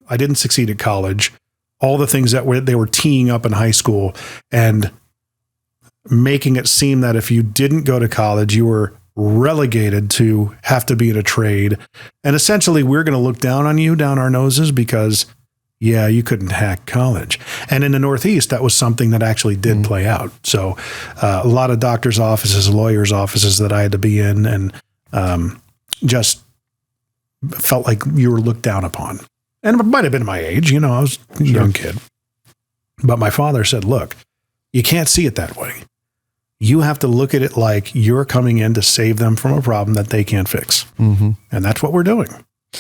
I didn't succeed at college. All the things that they were teeing up in high school and making it seem that if you didn't go to college, you were relegated to have to be in a trade. And essentially, we're going to look down on you, down our noses, because, yeah, you couldn't hack college. And in the Northeast, that was something that actually did play out. So a lot of doctors' offices, lawyers' offices that I had to be in, and just felt like you were looked down upon. And it might have been my age, I was a young kid. But my father said, look, you can't see it that way. You have to look at it like you're coming in to save them from a problem that they can't fix. Mm-hmm. And that's what we're doing.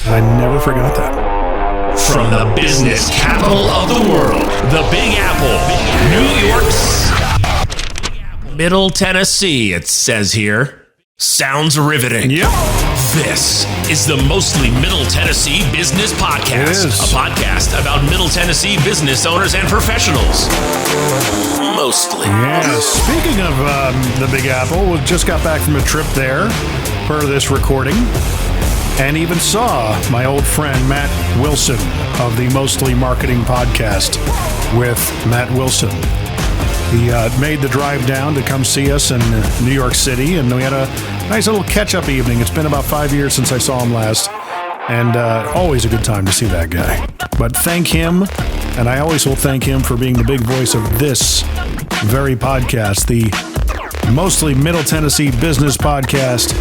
And I never forgot that. From the business capital of the world, the Big Apple, New York, Middle Tennessee, it says here. Sounds riveting. Yep. This is the Mostly Middle Tennessee Business Podcast, a podcast about Middle Tennessee business owners and professionals. Mostly. Yeah. Speaking of the Big Apple, we just got back from a trip there for this recording, and even saw my old friend Matt Wilson of the Mostly Marketing Podcast with Matt Wilson. He made the drive down to come see us in New York City, and we had a nice little catch-up evening. It's been about 5 years since I saw him last, and always a good time to see that guy. But thank him, and I always will thank him for being the big voice of this very podcast, the Mostly Middle Tennessee Business Podcast,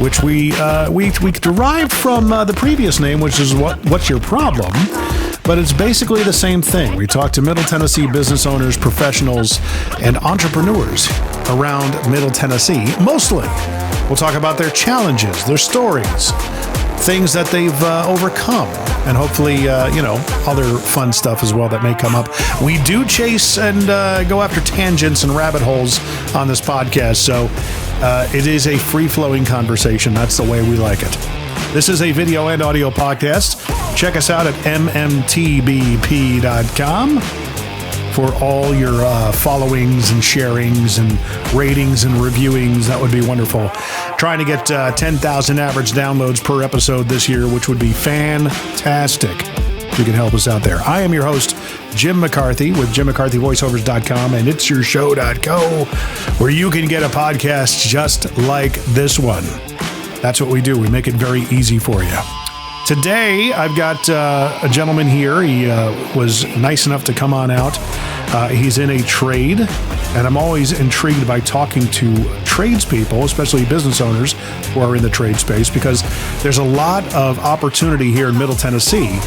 which we derived from the previous name, which is What's Your Problem? But it's basically the same thing. We talk to Middle Tennessee business owners, professionals, and entrepreneurs around Middle Tennessee, mostly. We'll talk about their challenges, their stories, things that they've overcome, and hopefully, other fun stuff as well that may come up. We do chase and go after tangents and rabbit holes on this podcast, so it is a free-flowing conversation. That's the way we like it. This is a video and audio podcast. Check us out at MMTBP.com for all your followings and sharings and ratings and reviewings. That would be wonderful. Trying to get 10,000 average downloads per episode this year, which would be fantastic if you can help us out there. I am your host, Jim McCarthy, with JimMcCarthyVoiceovers.com and It'sYourShow.co, where you can get a podcast just like this one. That's what we do. We make it very easy for you. Today, I've got a gentleman here. He was nice enough to come on out. He's in a trade, and I'm always intrigued by talking to tradespeople, especially business owners who are in the trade space, because there's a lot of opportunity here in Middle Tennessee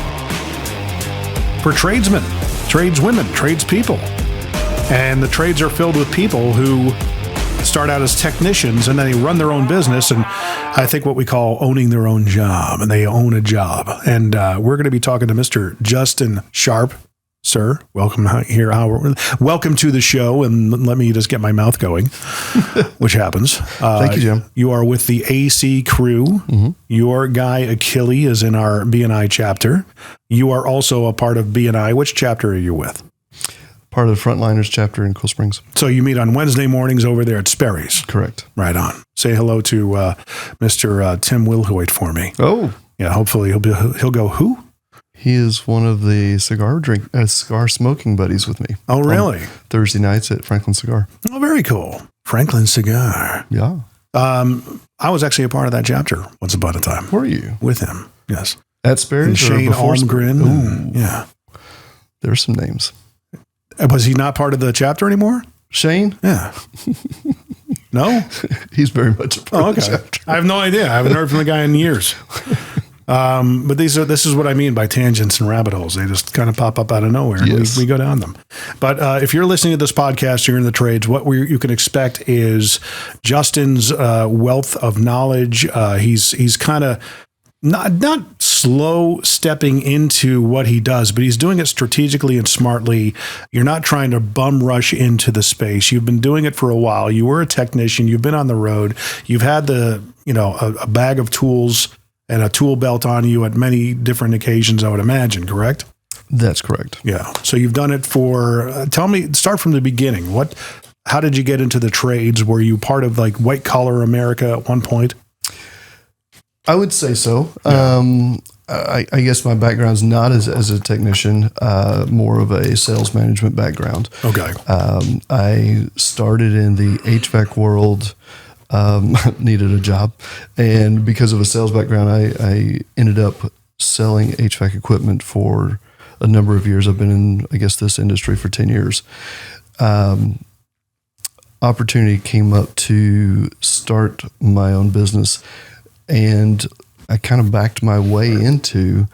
for tradesmen, tradeswomen, tradespeople. And the trades are filled with people who start out as technicians, and then they run their own business, and I think what we call owning their own job, and they own a job. And we're going to be talking to Mr. Justin Sharp. Sir, welcome here. Welcome to the show, and let me just get my mouth going, which happens. Thank you, Jim. You are with the AC Crew. Mm-hmm. Your guy, Achille, is in our BNI chapter. You are also a part of BNI. Which chapter are you with? Part of the Frontliners chapter in Cool Springs. So you meet on Wednesday mornings over there at Sperry's. Correct. Right on. Say hello to Mr. Tim Wilhoit for me. Oh. Yeah, hopefully he'll go, who? He is one of the cigar smoking buddies with me. Oh, really? Thursday nights at Franklin Cigar. Oh, very cool. Franklin Cigar. Yeah. I was actually a part of that chapter once upon a time. Were you? With him, yes. At Sperry's? And Shane Almgren. Yeah. There's some names. Was he not part of the chapter anymore? Shane? Yeah. No? He's very much a part of the chapter. I have no idea. I haven't heard from the guy in years. But this is what I mean by tangents and rabbit holes. They just kind of pop up out of nowhere, and yes. we go down them. But if you're listening to this podcast, you're in the trades, what you can expect is Justin's wealth of knowledge. He's kind of not slow stepping into what he does, but he's doing it strategically and smartly. You're not trying to bum rush into the space. You've been doing it for a while. You were a technician. You've been on the road. You've had a bag of tools and a tool belt on you at many different occasions, I would imagine, correct? That's correct. Yeah. So you've done it for, tell me, start from the beginning. How did you get into the trades? Were you part of like white collar America at one point? I would say so. Yeah. I guess my background's not as a technician, more of a sales management background. Okay. I started in the HVAC world, needed a job. And because of a sales background, I ended up selling HVAC equipment for a number of years. I've been in, I guess, this industry for 10 years. Opportunity came up to start my own business, and I kind of backed my way into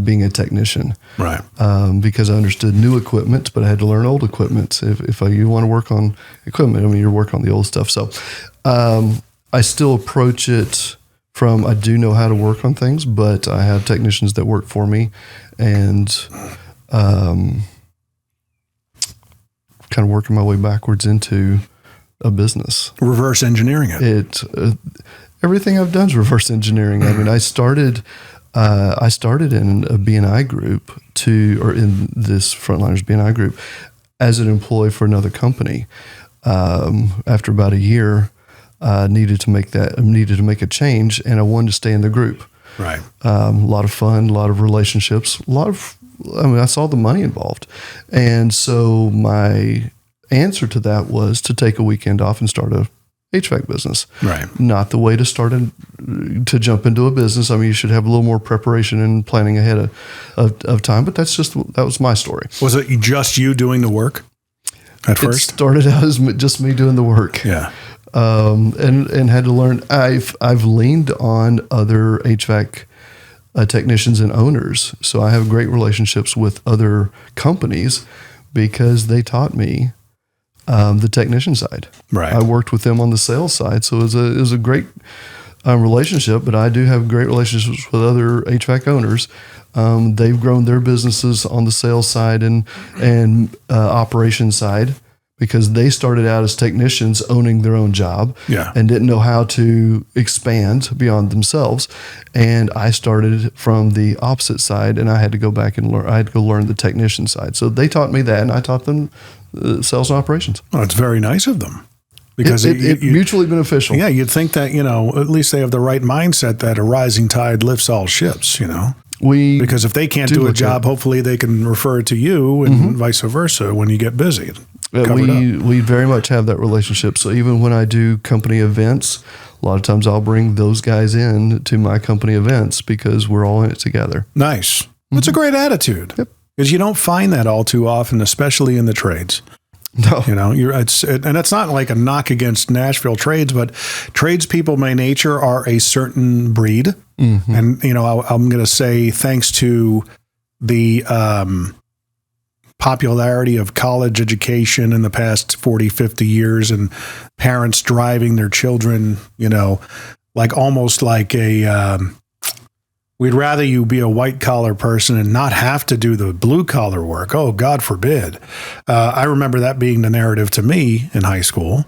being a technician, Right. Because I understood new equipment, but I had to learn old equipment. If you want to work on equipment, I mean, you're working on the old stuff. So I still approach it from, I do know how to work on things, but I have technicians that work for me, and kind of working my way backwards into a business. Reverse engineering it. Everything I've done is reverse engineering. I mean, I started in a BNI group or in this Frontliners BNI group as an employee for another company. After about a year, needed to make a change, and I wanted to stay in the group. Right. A lot of fun, a lot of relationships, I saw the money involved. And so my answer to that was to take a weekend off and start a HVAC business. Right. Not the way to to jump into a business. I mean, you should have a little more preparation and planning ahead of time, but that was my story. Was it just you doing the work at first? It started out as just me doing the work. Yeah. And had to learn. I've leaned on other HVAC technicians and owners. So I have great relationships with other companies because they taught me the technician side. Right. I worked with them on the sales side. So it was a great relationship, but I do have great relationships with other HVAC owners. They've grown their businesses on the sales side and operations side, because they started out as technicians owning their own job, yeah, and didn't know how to expand beyond themselves. And I started from the opposite side, and I had to go back and learn. I had to go learn the technician side. So they taught me that, and I taught them sales and operations. Well, it's very nice of them, because it mutually beneficial. Yeah, you'd think that, at least they have the right mindset that a rising tide lifts all ships, Because if they can't do a job, hopefully they can refer it to you, and vice versa when you get busy. We very much have that relationship. So even when I do company events, a lot of times I'll bring those guys in to my company events because we're all in it together. Nice. That's a great attitude. Yep. Because you don't find that all too often, especially in the trades. No. And it's not like a knock against Nashville trades, but tradespeople by nature are a certain breed. Mm-hmm. And, I'm going to say, thanks to the popularity of college education in the past 40, 50 years, and parents driving their children, almost like we'd rather you be a white collar person and not have to do the blue collar work. Oh, God forbid. I remember that being the narrative to me in high school,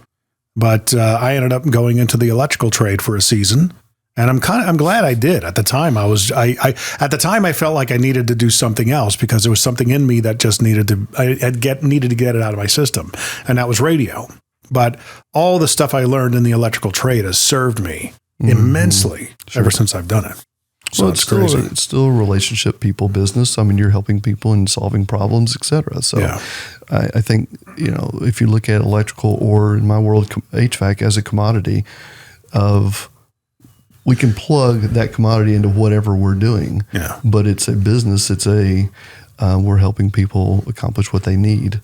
but I ended up going into the electrical trade for a season. And I'm glad I did. At the time, I felt like I needed to do something else, because there was something in me that just needed to get it out of my system, and that was radio. But all the stuff I learned in the electrical trade has served me immensely ever since I've done it. So well, it's still a relationship people business. I mean, you're helping people and solving problems, et cetera. So yeah. I think, if you look at electrical, or in my world, HVAC, as a commodity we can plug that commodity into whatever we're doing. Yeah. But it's a business. It's we're helping people accomplish what they need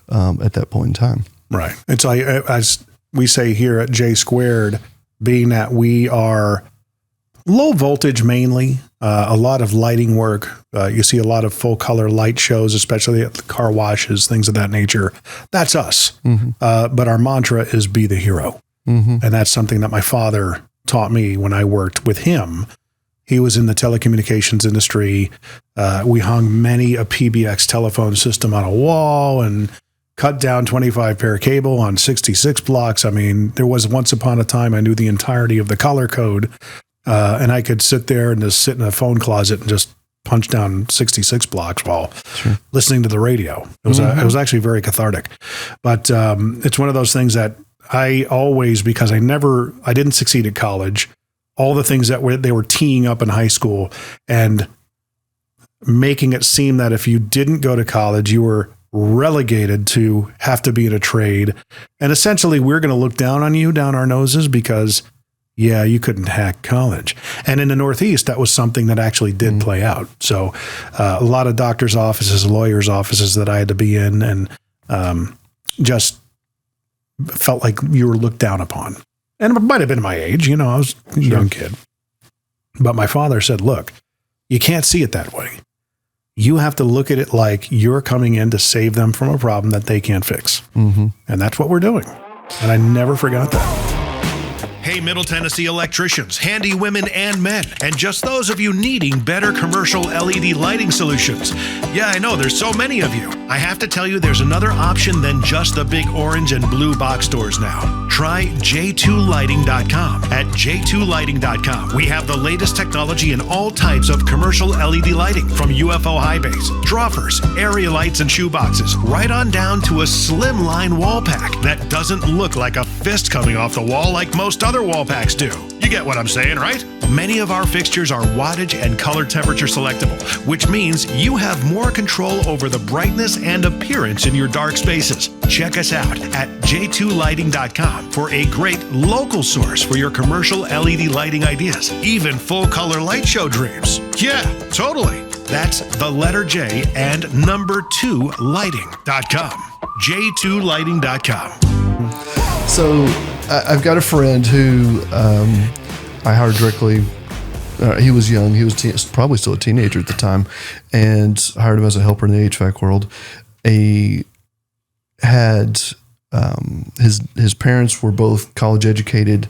at that point in time. Right. It's like, as we say here at J Squared, being that we are low voltage mainly, a lot of lighting work. You see a lot of full color light shows, especially at the car washes, things of that nature. That's us. Mm-hmm. But our mantra is be the hero. Mm-hmm. And that's something that my father taught me when I worked with him. He was in the telecommunications industry. We hung many a PBX telephone system on a wall and cut down 25 pair of cable on 66 blocks. I mean, there was once upon a time I knew the entirety of the color code, and I could sit there and just sit in a phone closet and just punch down 66 blocks while listening to the radio. It was actually very cathartic. But it's one of those things that I always, because I didn't succeed at college, all the things that they were teeing up in high school and making it seem that if you didn't go to college, you were relegated to have to be in a trade. And essentially, we're going to look down on you, down our noses, because, yeah, you couldn't hack college. And in the Northeast, that was something that actually did play out. So a lot of doctors' offices, lawyers' offices that I had to be in, and just felt like you were looked down upon. And it might have been my age, I was a young kid. But my father said, look, you can't see it that way. You have to look at it like you're coming in to save them from a problem that they can't fix. And that's what we're doing. And I never forgot that. Hey, Middle Tennessee electricians, handy women and men, and just those of you needing better commercial LED lighting solutions. Yeah, I know, there's so many of you. I have to tell you, there's another option than just the big orange and blue box stores now. Try j2lighting.com. At j2lighting.com, we have the latest technology in all types of commercial LED lighting, from UFO high base, drawers, area lights, and shoeboxes, right on down to a slimline wall pack that doesn't look like a fist coming off the wall like most other wall packs do. You get what I'm saying, right? Many of our fixtures are wattage and color temperature selectable, which means you have more control over the brightness and appearance in your dark spaces. Check us out at j2lighting.com for a great local source for your commercial LED lighting ideas, even full color light show dreams. Yeah, totally. That's the letter J and number 2 lighting.com. j2lighting.com. So I've got a friend who I hired directly. He was young. He was probably still a teenager at the time, and hired him as a helper in the HVAC world. His parents were both college educated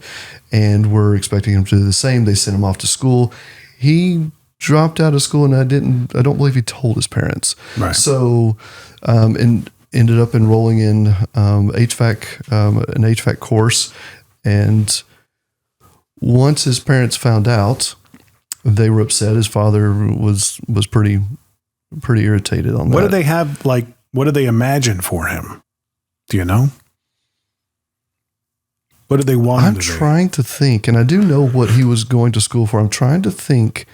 and were expecting him to do the same. They sent him off to school. He dropped out of school, and I don't believe he told his parents. Right. So, and ended up enrolling in an HVAC course. And once his parents found out, they were upset. His father was pretty irritated on that. What did they have, what did they imagine for him? Do you know? What did they want him to do? I'm trying to think, and I do know what he was going to school for. I'm trying to think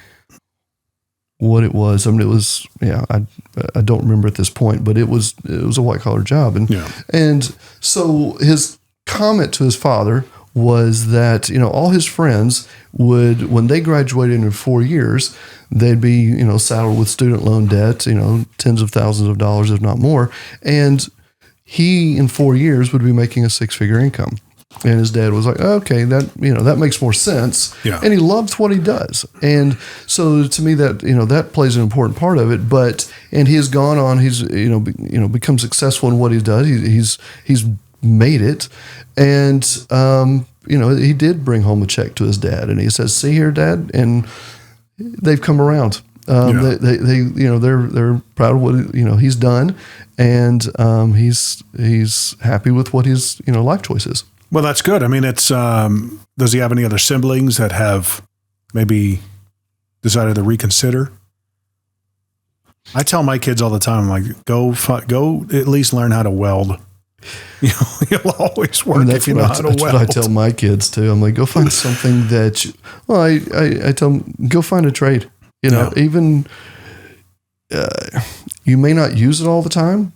what it was. I mean, it was, I don't remember at this point, but it was a white collar job. And so his comment to his father was that, all his friends would, when they graduated in 4 years, they'd be, saddled with student loan debt, tens of thousands of dollars, if not more. And he, in 4 years, would be making a 6-figure income. And his dad was like, okay, that makes more sense. Yeah. And he loves what he does. And so to me that plays an important part of it, and he has gone on, he's, become successful in what he does. He's made it. And, he did bring home a check to his dad, and he says, see here, Dad. And they've come around. They're proud of what, he's done, and, he's happy with what his, life choice is. Well, that's good. I mean, it's, does he have any other siblings that have maybe decided to reconsider? I tell my kids all the time, I'm like, go at least learn how to weld. You'll always work if you know how to weld. That's what I tell my kids too. I'm like, go find something that I tell them, go find a trade. Even you may not use it all the time,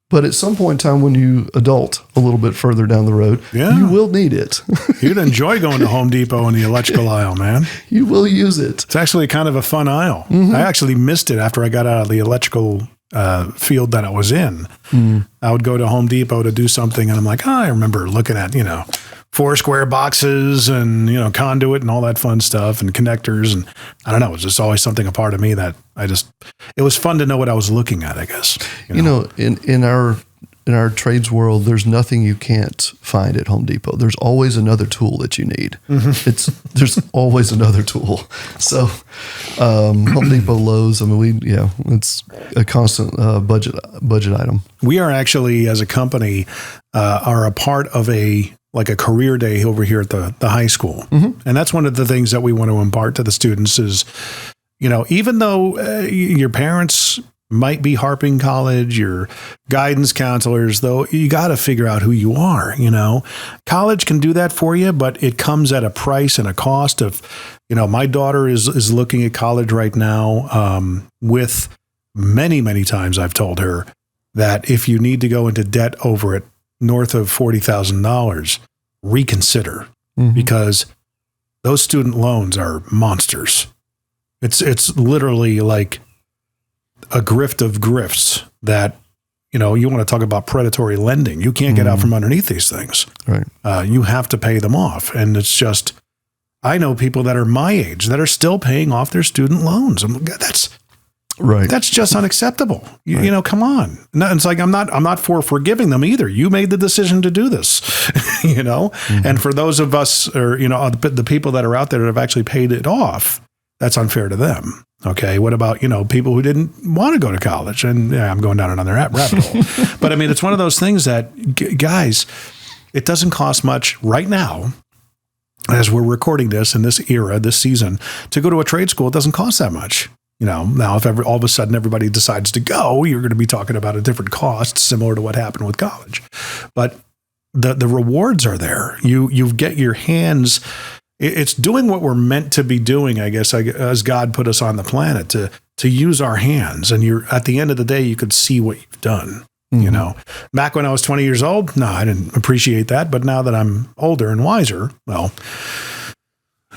but at some point in time when you adult a little bit further down the road, you will need it. You'd enjoy going to Home Depot in the electrical aisle, man. You will use it. It's actually kind of a fun aisle. Mm-hmm. I actually missed it after I got out of the electrical field that I was in. I would go to Home Depot to do something, and I'm like, I remember looking at, 4 square boxes and, conduit and all that fun stuff and connectors. And I don't know, it was just always something, a part of me that it was fun to know what I was looking at, I guess. In our trades world, there's nothing you can't find at Home Depot. There's always another tool that you need. Mm-hmm. There's always another tool. So, Home Depot, Lowe's, it's a constant budget item. We are actually, as a company, are a part of a career day over here at the high school. Mm-hmm. And that's one of the things that we want to impart to the students is, even though your parents might be harping college, your guidance counselors, though, you got to figure out who you are. College can do that for you, but it comes at a price and a cost of, my daughter is looking at college right now, with many, many times I've told her that if you need to go into debt over it north of $40,000, reconsider, because those student loans are monsters. It's literally like a grift of grifts that, you want to talk about predatory lending. You can't get out from underneath these things. Right. You have to pay them off. And it's just, I know people that are my age that are still paying off their student loans. That's just unacceptable. Come on. No, it's like, I'm not for forgiving them either. You made the decision to do this, and for those of us, or, the people that are out there that have actually paid it off, that's unfair to them. Okay. What about, people who didn't want to go to college? And I'm going down another rabbit hole, but I mean, it's one of those things that guys, it doesn't cost much right now, as we're recording this in this era, this season, to go to a trade school. It doesn't cost that much. Now if all of a sudden everybody decides to go, you're going to be talking about a different cost, similar to what happened with college. But the rewards are there. You get your hands. It's doing what we're meant to be doing, I guess, as God put us on the planet to use our hands. And at the end of the day, you could see what you've done. Back when I was 20 years old, no, I didn't appreciate that. But now that I'm older and wiser, well,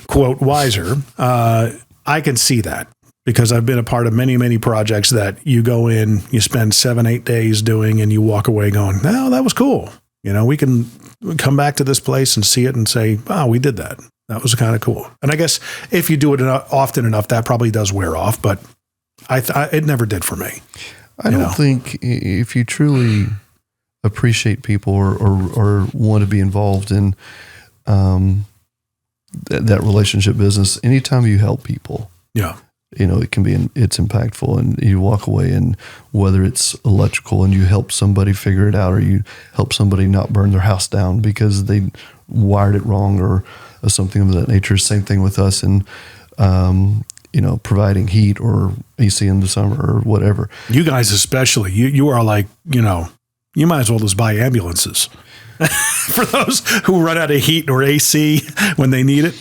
quote, wiser, I can see that. Because I've been a part of many, many projects that you go in, you spend 7-8 days doing, and you walk away going, "No, that was cool. We can come back to this place and see it and say, oh, we did that. That was kind of cool." And I guess if you do it often enough, that probably does wear off. But it never did for me. I don't think if you truly appreciate people or want to be involved in that relationship business, anytime you help people, it's impactful, and you walk away, and whether it's electrical and you help somebody figure it out, or you help somebody not burn their house down because they wired it wrong or something of that nature. Same thing with us, and providing heat or AC in the summer or whatever. You guys especially, you are like, you might as well just buy ambulances for those who run out of heat or AC when they need it.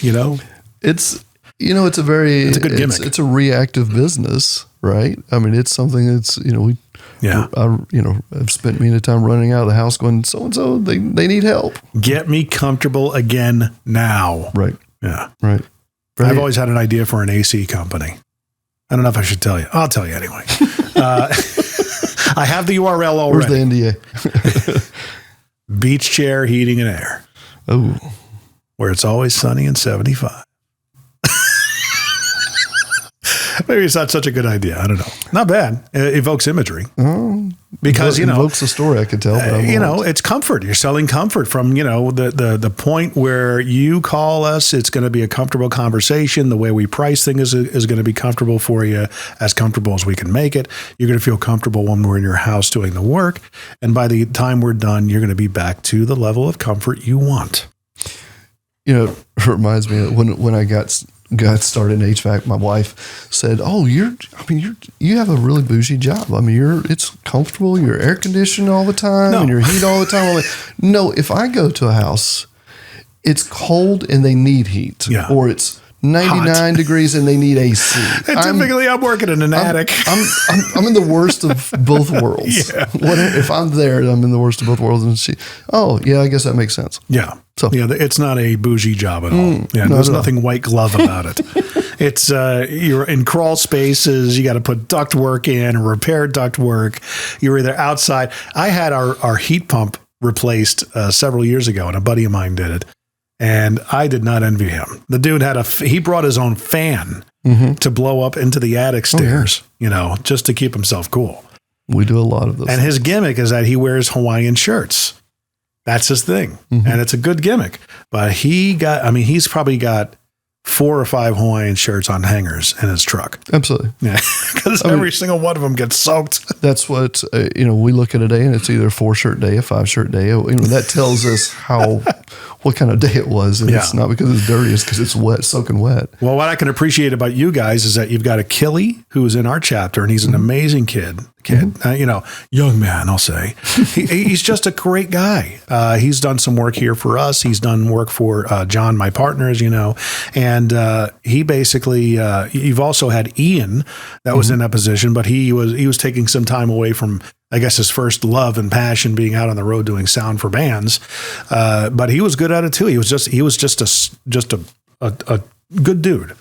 It's a good gimmick. It's a reactive business, right? I mean, it's something that's, I've spent many time running out of the house going, so-and-so, they need help. Get me comfortable again now. Right. Yeah. Right. I've always had an idea for an AC company. I don't know if I should tell you. I'll tell you anyway. I have the URL already. Where's the NDA? Beach chair heating and air. Oh. Where it's always sunny and 75. Maybe it's not such a good idea. I don't know. Not bad. It evokes imagery. Because, evokes a story I could tell. It's comfort. You're selling comfort from, the point where you call us. It's going to be a comfortable conversation. The way we price things is going to be comfortable for you, as comfortable as we can make it. You're going to feel comfortable when we're in your house doing the work. And by the time we're done, you're going to be back to the level of comfort you want. It reminds me of when I got started in HVAC, my wife said, "Oh, you have a really bougie job. I mean, it's comfortable. You're air conditioned all the time, and you're heat all the time." I'm like, no, if I go to a house, it's cold and they need heat, or it's 99 degrees and they need AC. And typically, I'm working in an attic. I'm in the worst of both worlds. Yeah. If I'm there, I'm in the worst of both worlds. And I guess that makes sense. Yeah. So it's not a bougie job at all. There's nothing white glove about it. It's you're in crawl spaces. You got to put duct work in or repair duct work. You're either outside. I had our heat pump replaced several years ago, and a buddy of mine did it. And I did not envy him. The dude he brought his own fan to blow up into the attic stairs, just to keep himself cool. We do a lot of those. And his gimmick is that he wears Hawaiian shirts. That's his thing. And it's a good gimmick. But he's probably got 4 or 5 Hawaiian shirts on hangers in his truck. Absolutely. Yeah, because every single one of them gets soaked. That's what, we look at a day and it's either a 4-shirt day, a 5-shirt day. That tells us what kind of day it was. And it's not because it's dirty, it's because it's wet, soaking wet. Well, what I can appreciate about you guys is that you've got Achille, who is in our chapter, and he's an amazing kid, young man, I'll say. He's just a great guy. He's done some work here for us. He's done work for John, my partner, as you know. And he basically, you've also had Ian that was in that position, but he was taking some time away from, I guess, his first love and passion being out on the road doing sound for bands. But he was good at it too. He was just a good dude.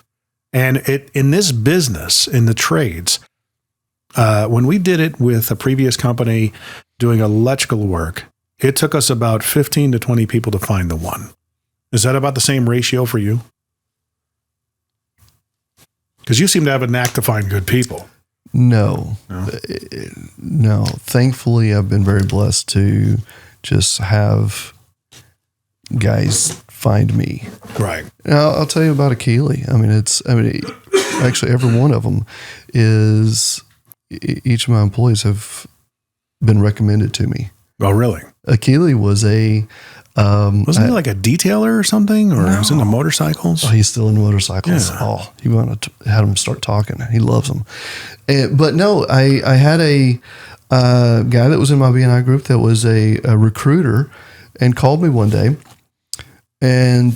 And in this business, in the trades, when we did it with a previous company doing electrical work, it took us about 15 to 20 people to find the one. Is that about the same ratio for you? Because you seem to have a knack to find good people. No. Thankfully, I've been very blessed to just have guys find me. Right. Now, I'll tell you about Achille. Actually, every one of them is, each of my employees have been recommended to me. Oh, really? Achille was wasn't he like a detailer or something, or he was into motorcycles? Oh, he's still in motorcycles. Yeah. Oh, he had him start talking. He loves them. But no, I had a guy that was in my B&I group that was a recruiter and called me one day and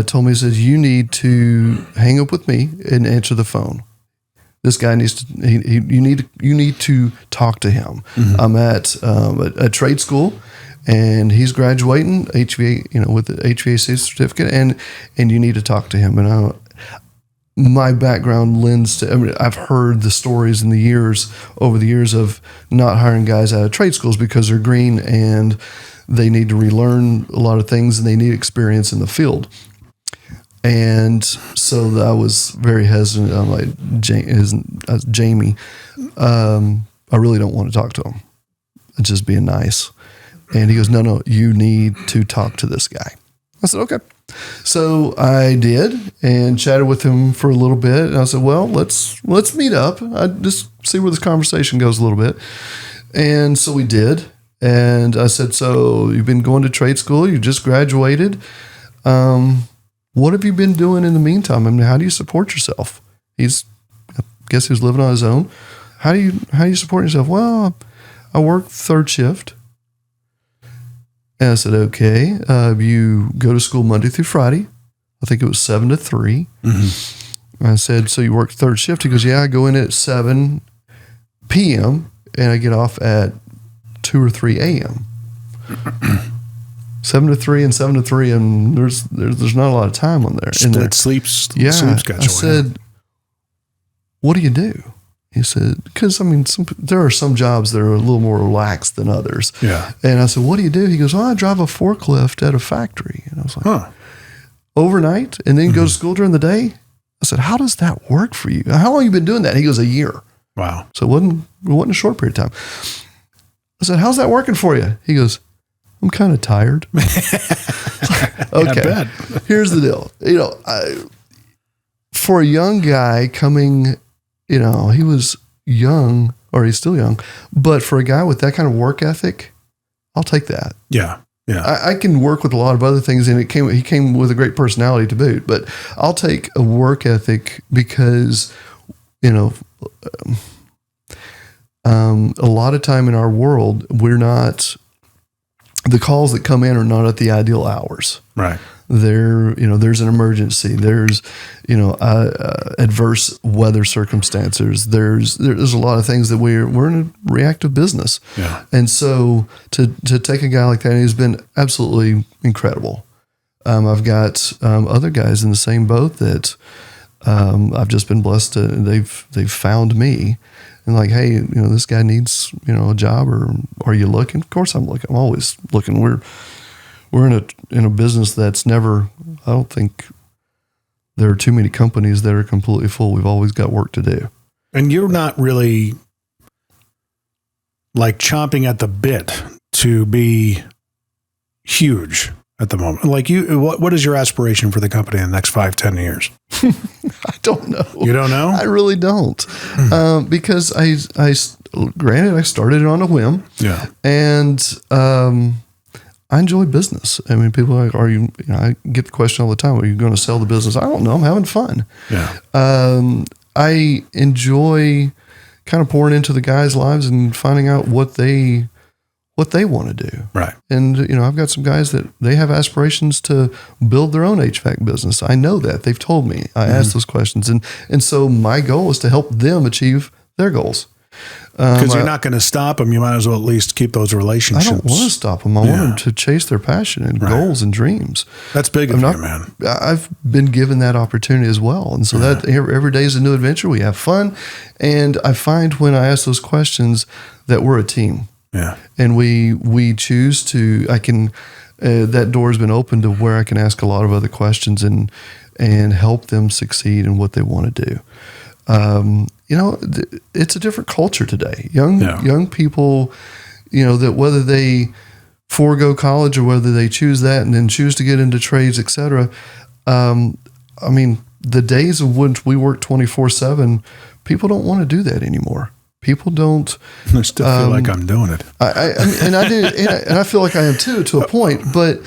told me, he says, you need to hang up with me and answer the phone. This guy needs to, you need to talk to him. Mm-hmm. I'm at a trade school, and he's graduating HVAC, with the HVAC certificate, and you need to talk to him. And my background lends to, I've heard the stories over the years of not hiring guys out of trade schools because they're green and they need to relearn a lot of things and they need experience in the field. And so I was very hesitant. I'm like, Jamie, I really don't want to talk to him. I'm just being nice. And he goes, no, you need to talk to this guy. I said, okay. So I did and chatted with him for a little bit. And I said, well, let's meet up. I just see where this conversation goes a little bit. And so we did. And I said, so you've been going to trade school. You just graduated. What have you been doing in the meantime? How do you support yourself? I guess he was living on his own. How do you support yourself? Well, I work third shift. And I said, okay, you go to school Monday through Friday. I think it was 7 to 3. Mm-hmm. I said, so you work third shift? He goes, yeah, I go in at 7 p.m. and I get off at 2 or 3 a.m. 7 to 3 and 7 to 3, and there's not a lot of time on there. Split sleep schedule. I said, what do you do? He said, because there are some jobs that are a little more relaxed than others. Yeah. And I said, what do you do? He goes, I drive a forklift at a factory. And I was like, overnight and then go to school during the day? I said, how does that work for you? How long have you been doing that? He goes, a year. Wow. So it wasn't a short period of time. I said, how's that working for you? He goes, I'm kind of tired. Okay. Here's the deal. For a young guy coming, he was young, or he's still young, but for a guy with that kind of work ethic, I'll take that. Yeah. Yeah. I can work with a lot of other things, and he came with a great personality to boot, but I'll take a work ethic because, a lot of time in our world, the calls that come in are not at the ideal hours. Right. There's an emergency. There's, adverse weather circumstances. There's a lot of things that we're in a reactive business. Yeah. And so to take a guy like that, he's been absolutely incredible. I've got other guys in the same boat that I've just been blessed to. They've found me. And like, hey, this guy needs, a job, or are you looking? Of course I'm looking. I'm always looking. We're in a business that's never, I don't think there are too many companies that are completely full. We've always got work to do. And you're not really like chomping at the bit to be huge. at the moment? Like what is your aspiration for the company in the next 5-10 years? I don't know. You don't know? I really don't. Because granted, I started it on a whim. Yeah. And I enjoy business. I mean, people are like, I get the question all the time, are you going to sell the business? I don't know. I'm having fun. Yeah. I enjoy kind of pouring into the guys' lives and finding out what they want to do. Right. And, I've got some guys that they have aspirations to build their own HVAC business. I know that. They've told me. I asked those questions. And so my goal is to help them achieve their goals. Because you're not going to stop them. You might as well at least keep those relationships. I don't want to stop them. I want them to chase their passion and goals and dreams. That's big of you, man. I've been given that opportunity as well. And so that every day is a new adventure. We have fun. And I find when I ask those questions that we're a team. Yeah. And we choose to, that door has been open to where I can ask a lot of other questions and help them succeed in what they want to do. It's a different culture today. Young people, that whether they forego college or whether they choose that and then choose to get into trades, et cetera. The days of which we work 24/7, people don't want to do that anymore. People don't. I still feel like I'm doing it. And I do, and I feel like I am too, to a point. But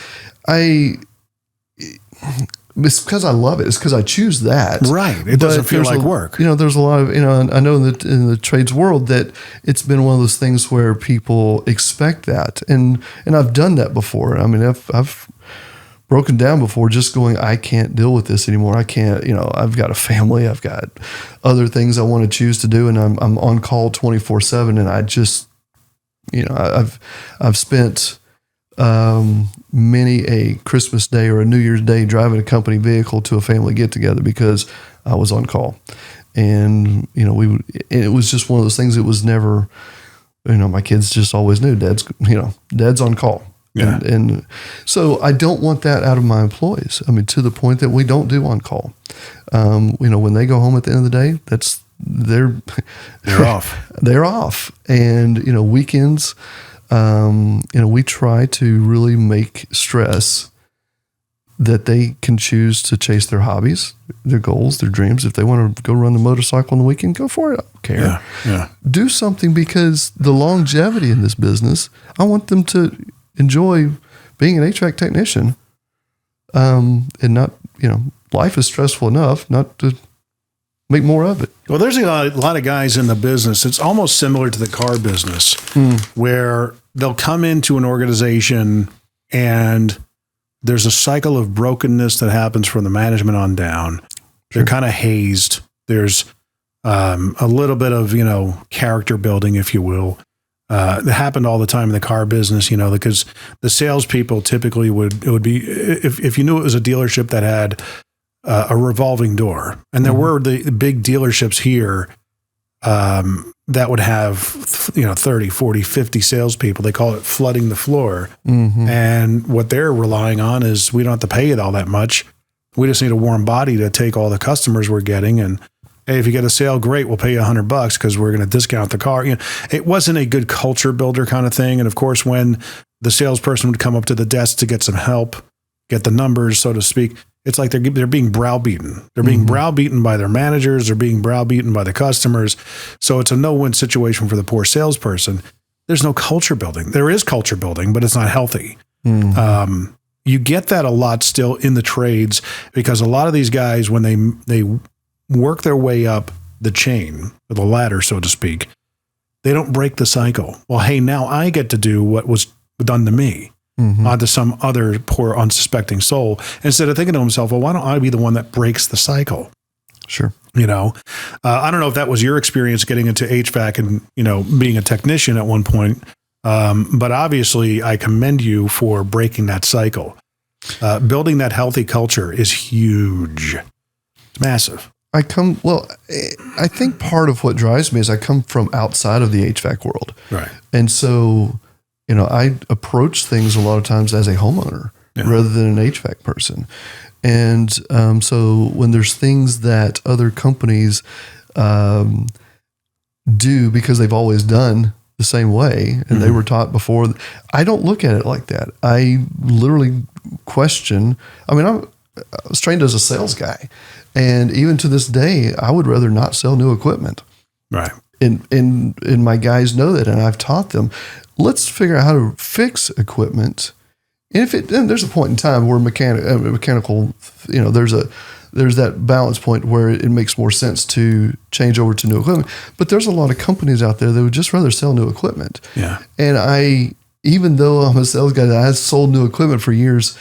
it's because I love it. It's because I choose that. Right. It doesn't feel like work. There's a lot of, I know that in the trades world that it's been one of those things where people expect that. And I've done that before. I mean, I've broken down before just going, I can't deal with this anymore. I can't, I've got a family. I've got other things I want to choose to do. And I'm on call 24/7. And I just, I've spent many a Christmas Day or a New Year's Day driving a company vehicle to a family get together because I was on call. And, it was just one of those things that was never, my kids just always knew dad's on call. Yeah. And so I don't want that out of my employees. I mean, to the point that we don't do on call. When they go home at the end of the day, they're off. They're off. And, weekends, we try to really make stress that they can choose to chase their hobbies, their goals, their dreams. If they want to go run the motorcycle on the weekend, go for it. I don't care. Yeah. Do something, because the longevity in this business, I want them to enjoy being an HVAC technician. And not, life is stressful enough not to make more of it. Well, there's a lot of guys in the business. It's almost similar to the car business where they'll come into an organization and there's a cycle of brokenness that happens from the management on down. They're kind of hazed. There's a little bit of, character building, if you will. That happened all the time in the car business, because the salespeople typically would be, if you knew it was a dealership that had a revolving door, and there were the big dealerships here that would have 30, 40, 50 salespeople. They call it flooding the floor. And what they're relying on is we don't have to pay it all that much. We just need a warm body to take all the customers we're getting. And hey, if you get a sale, great, we'll pay you $100 because we're going to discount the car. It wasn't a good culture builder kind of thing. And of course, when the salesperson would come up to the desk to get some help, get the numbers, so to speak, it's like they're being browbeaten. They're being browbeaten by their managers. They're being browbeaten by the customers. So it's a no-win situation for the poor salesperson. There's no culture building. There is culture building, but it's not healthy. You get that a lot still in the trades because a lot of these guys, when they work their way up the chain, or the ladder, so to speak, they don't break the cycle. Well, hey, now I get to do what was done to me. Onto some other poor, unsuspecting soul, instead of thinking to himself, well, why don't I be the one that breaks the cycle? Sure. I don't know if that was your experience getting into HVAC and, being a technician at one point. But obviously I commend you for breaking that cycle. Building that healthy culture is huge. It's massive. I think part of what drives me is I come from outside of the HVAC world. Right. And so, I approach things a lot of times as a homeowner rather than an HVAC person. And so when there's things that other companies do because they've always done the same way and they were taught before, I don't look at it like that. I literally question, I mean, I was trained as a sales guy, and even to this day, I would rather not sell new equipment. Right. And my guys know that, and I've taught them, let's figure out how to fix equipment. And there's a point in time where mechanical, there's that balance point where it makes more sense to change over to new equipment. But there's a lot of companies out there that would just rather sell new equipment. Yeah. And even though I'm a sales guy that has sold new equipment for years,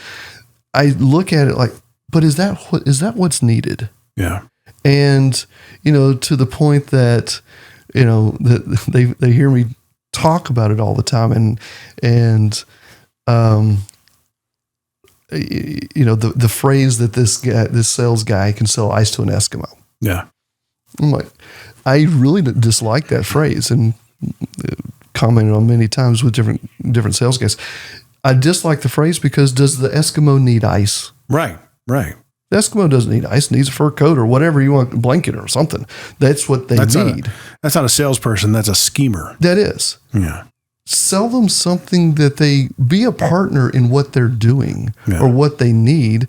I look at it like, but is that what's needed? Yeah. And, to the point that, that they hear me talk about it all the time. And the phrase that this sales guy can sell ice to an Eskimo. Yeah. I'm like, I really dislike that phrase, and commented on many times with different sales guys. I dislike the phrase because does the Eskimo need ice? Right. The Eskimo doesn't need ice, needs a fur coat or whatever you want, a blanket or something. That's what they need. That's not a salesperson. That's a schemer. That is. Yeah. Sell them something that they be a partner in what they're doing or what they need.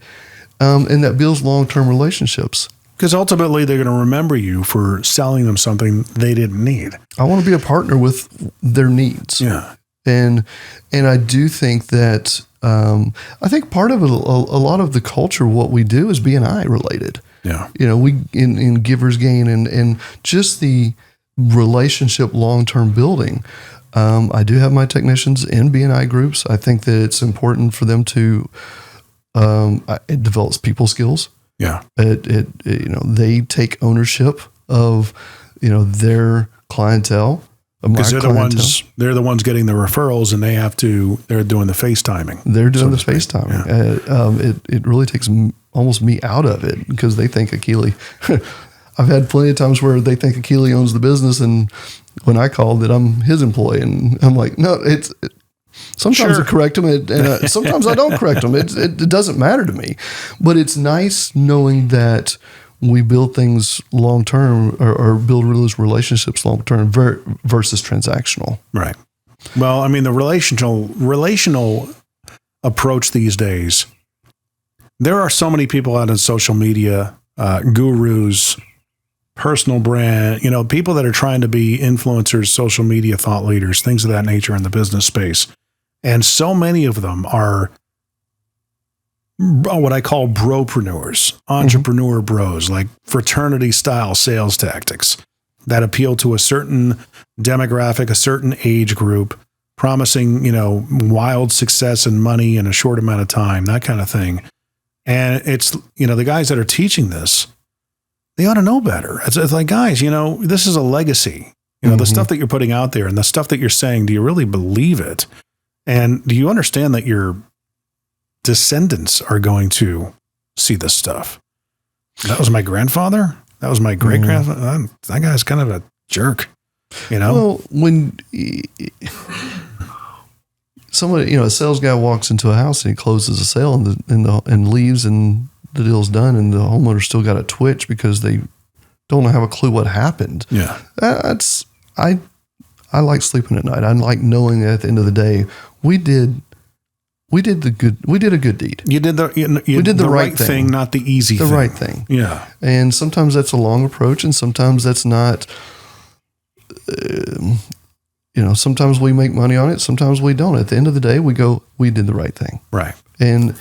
And that builds long-term relationships. Because ultimately they're going to remember you for selling them something they didn't need. I want to be a partner with their needs. Yeah. And I do think that, I think part of it, a lot of the culture, what we do is B&I related. Yeah. We, in Givers Gain and just the relationship long-term building. I do have my technicians in B&I groups. I think that it's important for them to, it develops people skills. Yeah. They take ownership of, their clientele. Because they're the ones getting the referrals, and they're doing the FaceTiming. They're doing the FaceTiming. Yeah. It really takes almost me out of it because they think Akili. I've had plenty of times where they think Akili owns the business, and when I call that I'm his employee, and I'm like, no, sometimes I correct them, and sometimes I don't correct them. It doesn't matter to me, but it's nice knowing that we build things long term or build those relationships long term versus transactional. Right. Well, I mean, the relational approach these days, there are so many people out on social media, gurus, personal brand, people that are trying to be influencers, social media thought leaders, things of that nature in the business space. And so many of them are what I call bropreneurs, entrepreneur bros, like fraternity style sales tactics that appeal to a certain demographic, a certain age group, promising, wild success and money in a short amount of time, that kind of thing. And it's, the guys that are teaching this, they ought to know better. It's like, guys, this is a legacy. The stuff that you're putting out there and the stuff that you're saying, do you really believe it? And do you understand that your descendants are going to see this stuff? That was my grandfather. That was my great grandfather. That guy's kind of a jerk, Well, when somebody, a sales guy walks into a house and he closes a sale and leaves and the deal's done, and the homeowner still got a twitch because they don't have a clue what happened. Yeah, I like sleeping at night. I like knowing that at the end of the day we did a good deed. You did we did the right thing, not the easy thing. The right thing. Yeah. And sometimes that's a long approach, and sometimes that's not. Sometimes we make money on it, sometimes we don't. At the end of the day, we did the right thing. Right. And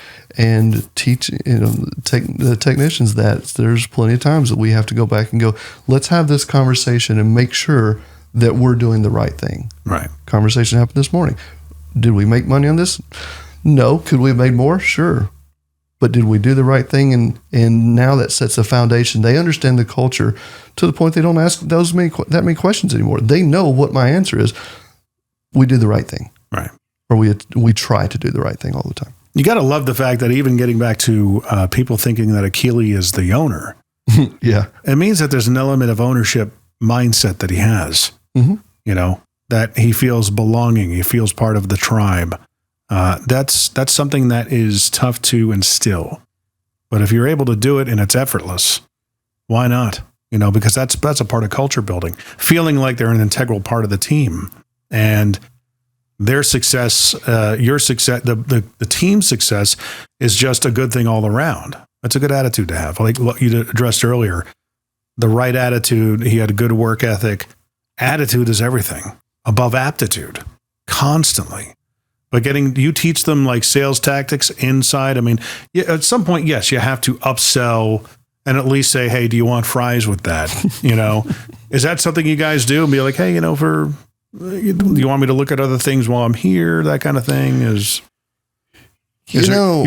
teach the technicians that there's plenty of times that we have to go back and go, let's have this conversation and make sure that we're doing the right thing. Right. Conversation happened this morning. Did we make money on this? No. Could we have made more? Sure. But did we do the right thing? And now that sets a foundation. They understand the culture to the point they don't ask that many questions anymore. They know what my answer is. We did the right thing. Right. Or we try to do the right thing all the time. You got to love the fact that even getting back to people thinking that Akili is the owner. Yeah. It means that there's an element of ownership mindset that he has, that he feels belonging. He feels part of the tribe. That's something that is tough to instill, but if you're able to do it and it's effortless, why not? Because that's a part of culture building, feeling like they're an integral part of the team. And their success, your success, the team's success is just a good thing all around. That's a good attitude to have. Like what you addressed earlier, the right attitude. He had a good work ethic. Attitude is everything above aptitude constantly. But you teach them like sales tactics inside. I mean, at some point, yes, you have to upsell and at least say, hey, do you want fries with that? Is that something you guys do? And be like, hey, do you want me to look at other things while I'm here? That kind of thing you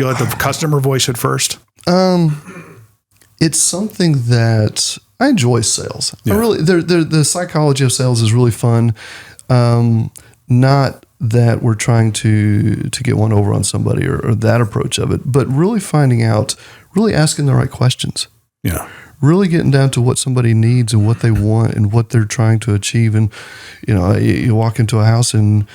let the customer voice it first? It's something that I enjoy sales. Yeah. The psychology of sales is really fun. Not that we're trying to get one over on somebody or that approach of it, but really finding out, really asking the right questions. Yeah. Really getting down to what somebody needs and what they want and what they're trying to achieve. And, you walk into a house and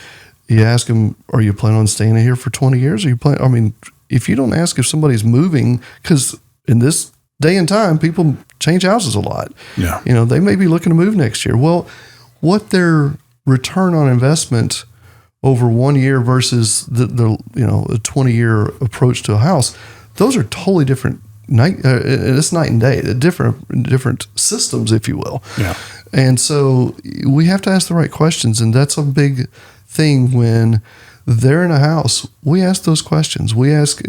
you ask them, are you planning on staying here for 20 years? If you don't ask if somebody's moving, because in this day and time, people change houses a lot. Yeah. They may be looking to move next year. Well, what their return on investment over 1 year versus the 20-year approach to a house, those are totally different. It's night and day, different systems, if you will. Yeah. And so we have to ask the right questions, and that's a big thing when they're in a house. We ask those questions. We ask,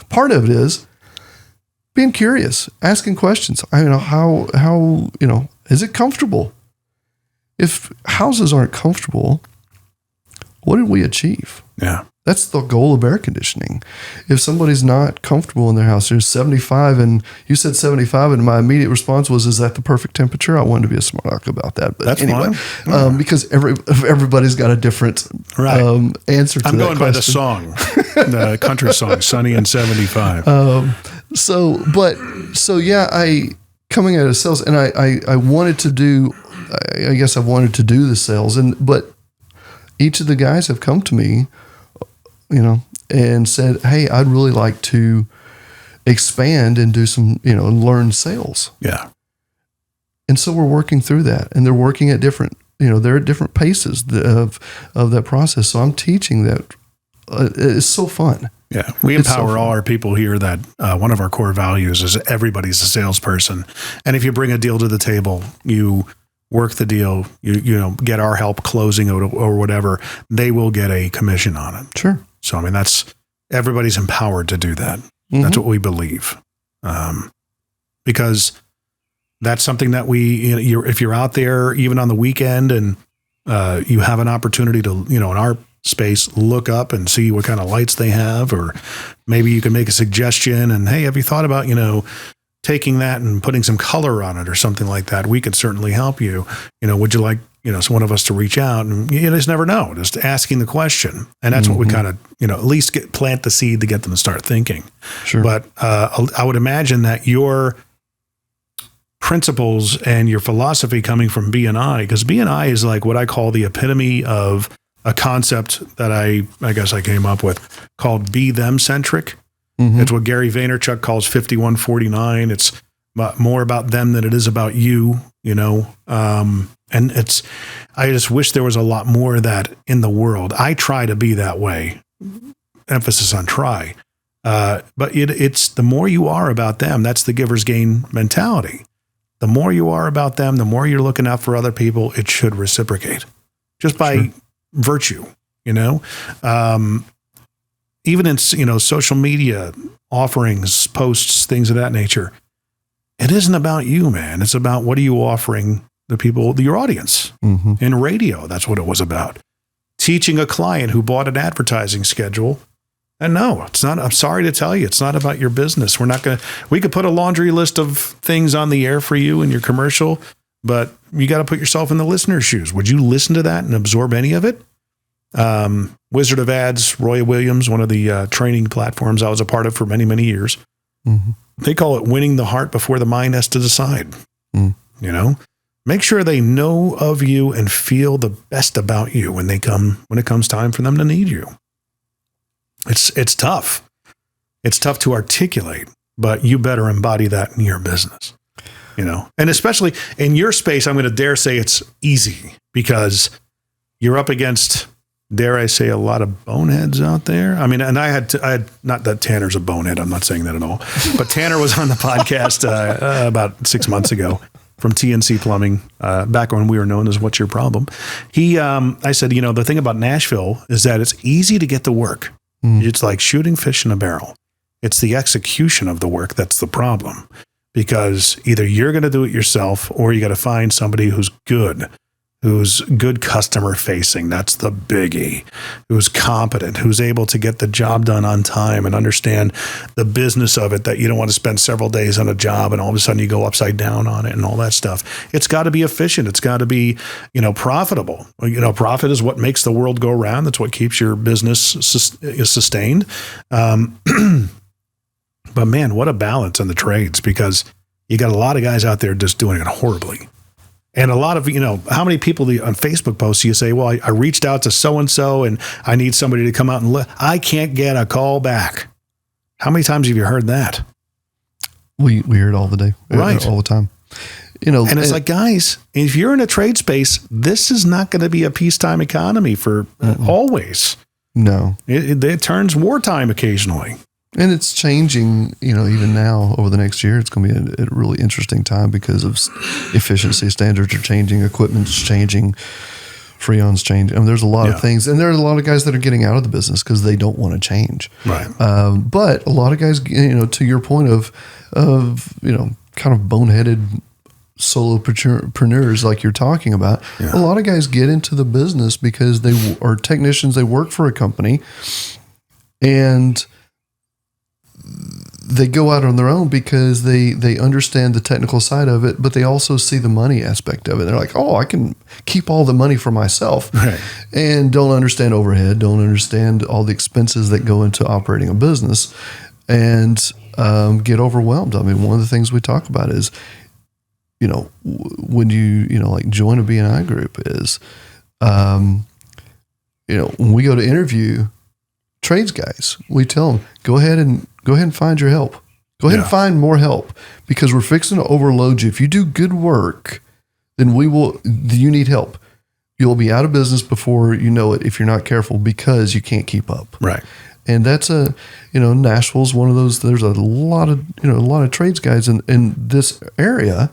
part of it is being curious, asking questions. How is it comfortable? If houses aren't comfortable, what did we achieve? Yeah. That's the goal of air conditioning. If somebody's not comfortable in their house, there's 75, and you said 75, and my immediate response was, is that the perfect temperature? I wanted to be a smart aleck about that. But that's anyway, fine. Because everybody's got a different answer to that question. I'm going by the song, the country song, Sunny and 75. Coming out of sales, and I wanted to do, I guess I wanted to do the sales, but each of the guys have come to me, and said, hey, I'd really like to expand and do some, learn sales. Yeah. And so we're working through that, and they're working at different, they're at different paces of that process. So I'm teaching that. It's so fun. Yeah. We empower all our people here that one of our core values is everybody's a salesperson. And if you bring a deal to the table, you work the deal, you get our help closing or whatever, they will get a commission on it. Sure. So, everybody's empowered to do that. Mm-hmm. That's what we believe. Because that's something that if you're out there, even on the weekend, and you have an opportunity to, in our space, look up and see what kind of lights they have, or maybe you can make a suggestion and, hey, have you thought about, taking that and putting some color on it or something like that? We could certainly help you. Would you like, one of us to reach out? And you just never know, just asking the question. And that's what we kind of, at least plant the seed to get them to start thinking. Sure. But I would imagine that your principles and your philosophy coming from B&I, because B&I is like what I call the epitome of a concept that I guess I came up with called be them centric. Mm-hmm. It's what Gary Vaynerchuk calls 5149. It's more about them than it is about you, and I just wish there was a lot more of that in the world. I try to be that way, emphasis on try. But it's the more you are about them, that's the giver's gain mentality. The more you are about them, the more you're looking out for other people, it should reciprocate just by virtue, even in, social media offerings, posts, things of that nature. It isn't about you, man. It's about what are you offering the people, your audience. Mm-hmm. In radio, that's what it was about. Teaching a client who bought an advertising schedule. And no, it's not. I'm sorry to tell you, it's not about your business. We could put a laundry list of things on the air for you in your commercial, but you got to put yourself in the listener's shoes. Would you listen to that and absorb any of it? Wizard of Ads, Roy Williams, one of the training platforms I was a part of for many, many years. Mm-hmm. They call it winning the heart before the mind has to decide. Mm. Make sure they know of you and feel the best about you when it comes time for them to need you. It's tough. It's tough to articulate, but you better embody that in your business, and especially in your space, I'm going to dare say it's easy because you're up against dare I say, a lot of boneheads out there. I mean, and I had not that Tanner's a bonehead. I'm not saying that at all, but Tanner was on the podcast about 6 months ago from TNC Plumbing, back when we were known as What's Your Problem. I said, the thing about Nashville is that it's easy to get the work. It's like shooting fish in a barrel. It's the execution of the work that's the problem, because either you're going to do it yourself or you got to find somebody who's good customer facing. That's the biggie. Who's competent, who's able to get the job done on time and understand the business of it, that you don't want to spend several days on a job and all of a sudden you go upside down on it and all that stuff. It's got to be efficient. It's got to be, profitable. Profit is what makes the world go around. That's what keeps your business sustained. But man, what a balance in the trades, because you got a lot of guys out there just doing it horribly. And a lot of, how many people on Facebook posts you say, well, I reached out to so-and-so and I need somebody to come out and I can't get a call back. How many times have you heard that? We hear it all the day. Right. All the time. And it's like, guys, if you're in a trade space, this is not going to be a peacetime economy for always. No. It turns wartime occasionally. And it's changing, even now over the next year. It's going to be a really interesting time because of efficiency standards are changing, equipment's changing, Freon's changing. I mean, there's a lot of things. And there are a lot of guys that are getting out of the business because they don't want to change. Right. But a lot of guys, to your point of kind of boneheaded solopreneurs like you're talking about, a lot of guys get into the business because they are technicians, they work for a company, and they go out on their own because they understand the technical side of it, but they also see the money aspect of it. They're like, oh, I can keep all the money for myself, right, and don't understand overhead, don't understand all the expenses that go into operating a business, and get overwhelmed. I mean, one of the things we talk about is, when you like join a B&I group is, when we go to interview trades guys, we tell them, go ahead and find your help. Go ahead and find more help, because we're fixing to overload you. If you do good work, then you need help. You'll be out of business before you know it if you're not careful, because you can't keep up. Right. And that's Nashville's one of those. There's a lot of trades guys in this area.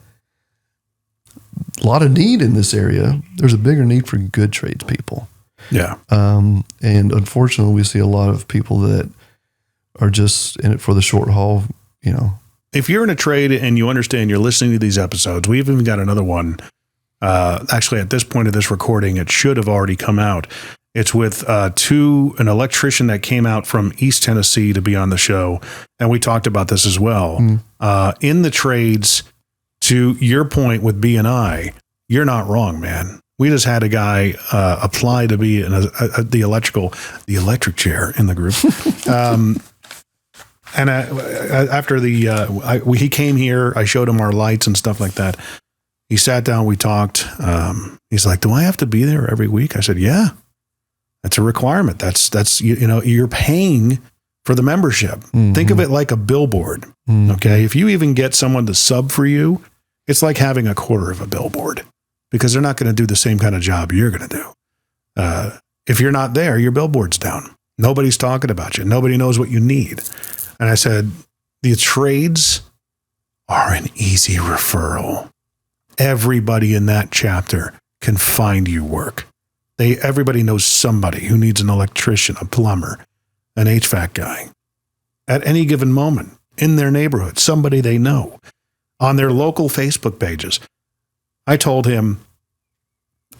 A lot of need in this area. There's a bigger need for good tradespeople. Yeah. And unfortunately, we see a lot of people that are just in it for the short haul, If you're in a trade and you understand, you're listening to these episodes, we've even got another one. Actually, at this point of this recording, it should have already come out. It's with an electrician that came out from East Tennessee to be on the show. And we talked about this as well. In the trades, to your point with B&I, you're not wrong, man. We just had a guy apply to be in the electric chair in the group. And after he came here, I showed him our lights and stuff like that. He sat down, we talked. He's like, do I have to be there every week? I said, yeah, that's a requirement. That's you're paying for the membership. Mm-hmm. Think of it like a billboard. Mm-hmm. Okay. If you even get someone to sub for you, it's like having a quarter of a billboard, because they're not going to do the same kind of job you're going to do. If you're not there, your billboard's down. Nobody's talking about you. Nobody knows what you need. And I said, the trades are an easy referral. Everybody in that chapter can find you work. Everybody knows somebody who needs an electrician, a plumber, an HVAC guy at any given moment in their neighborhood, somebody they know on their local Facebook pages. I told him,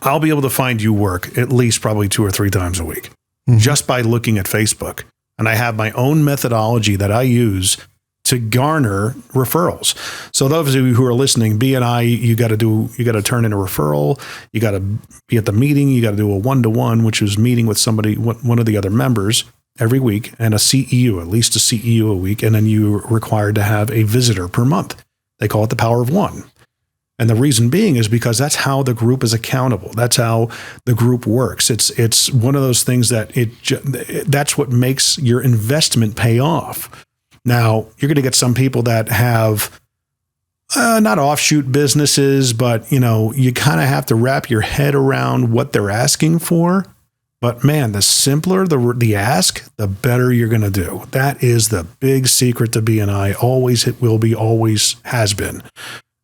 I'll be able to find you work at least probably 2 or 3 times a week, just by looking at Facebook. And I have my own methodology that I use to garner referrals. So those of you who are listening, B&I, you got to turn in a referral. You got to be at the meeting. You got to do a 1-to-1, which is meeting with somebody, one of the other members every week, and a CEU, at least a CEU a week. And then you're required to have a visitor per month. They call it the power of one. And the reason being is because that's how the group is accountable. That's how the group works. It's one of those things that that's what makes your investment pay off. Now, you're going to get some people that have not offshoot businesses, but you kind of have to wrap your head around what they're asking for. But man, the simpler the ask, the better you're going to do. That is the big secret to B&I. Always it will be, always has been.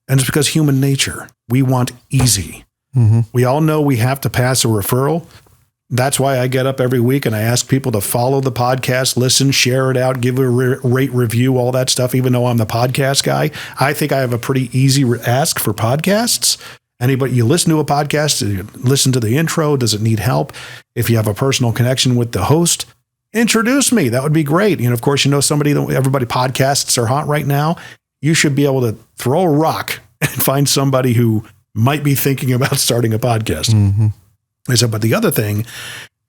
And it's because human nature. We want easy. Mm-hmm. We all know we have to pass a referral. That's why I get up every week and I ask people to follow the podcast, listen, share it out, give a rate, review, all that stuff. Even though I'm the podcast guy, I think I have a pretty easy ask for podcasts. Anybody, you listen to a podcast, you listen to the intro. Does it need help? If you have a personal connection with the host, introduce me. That would be great. Of course, somebody that everybody podcasts are hot right now. You should be able to throw a rock and find somebody who might be thinking about starting a podcast. Mm-hmm. I said, but the other thing,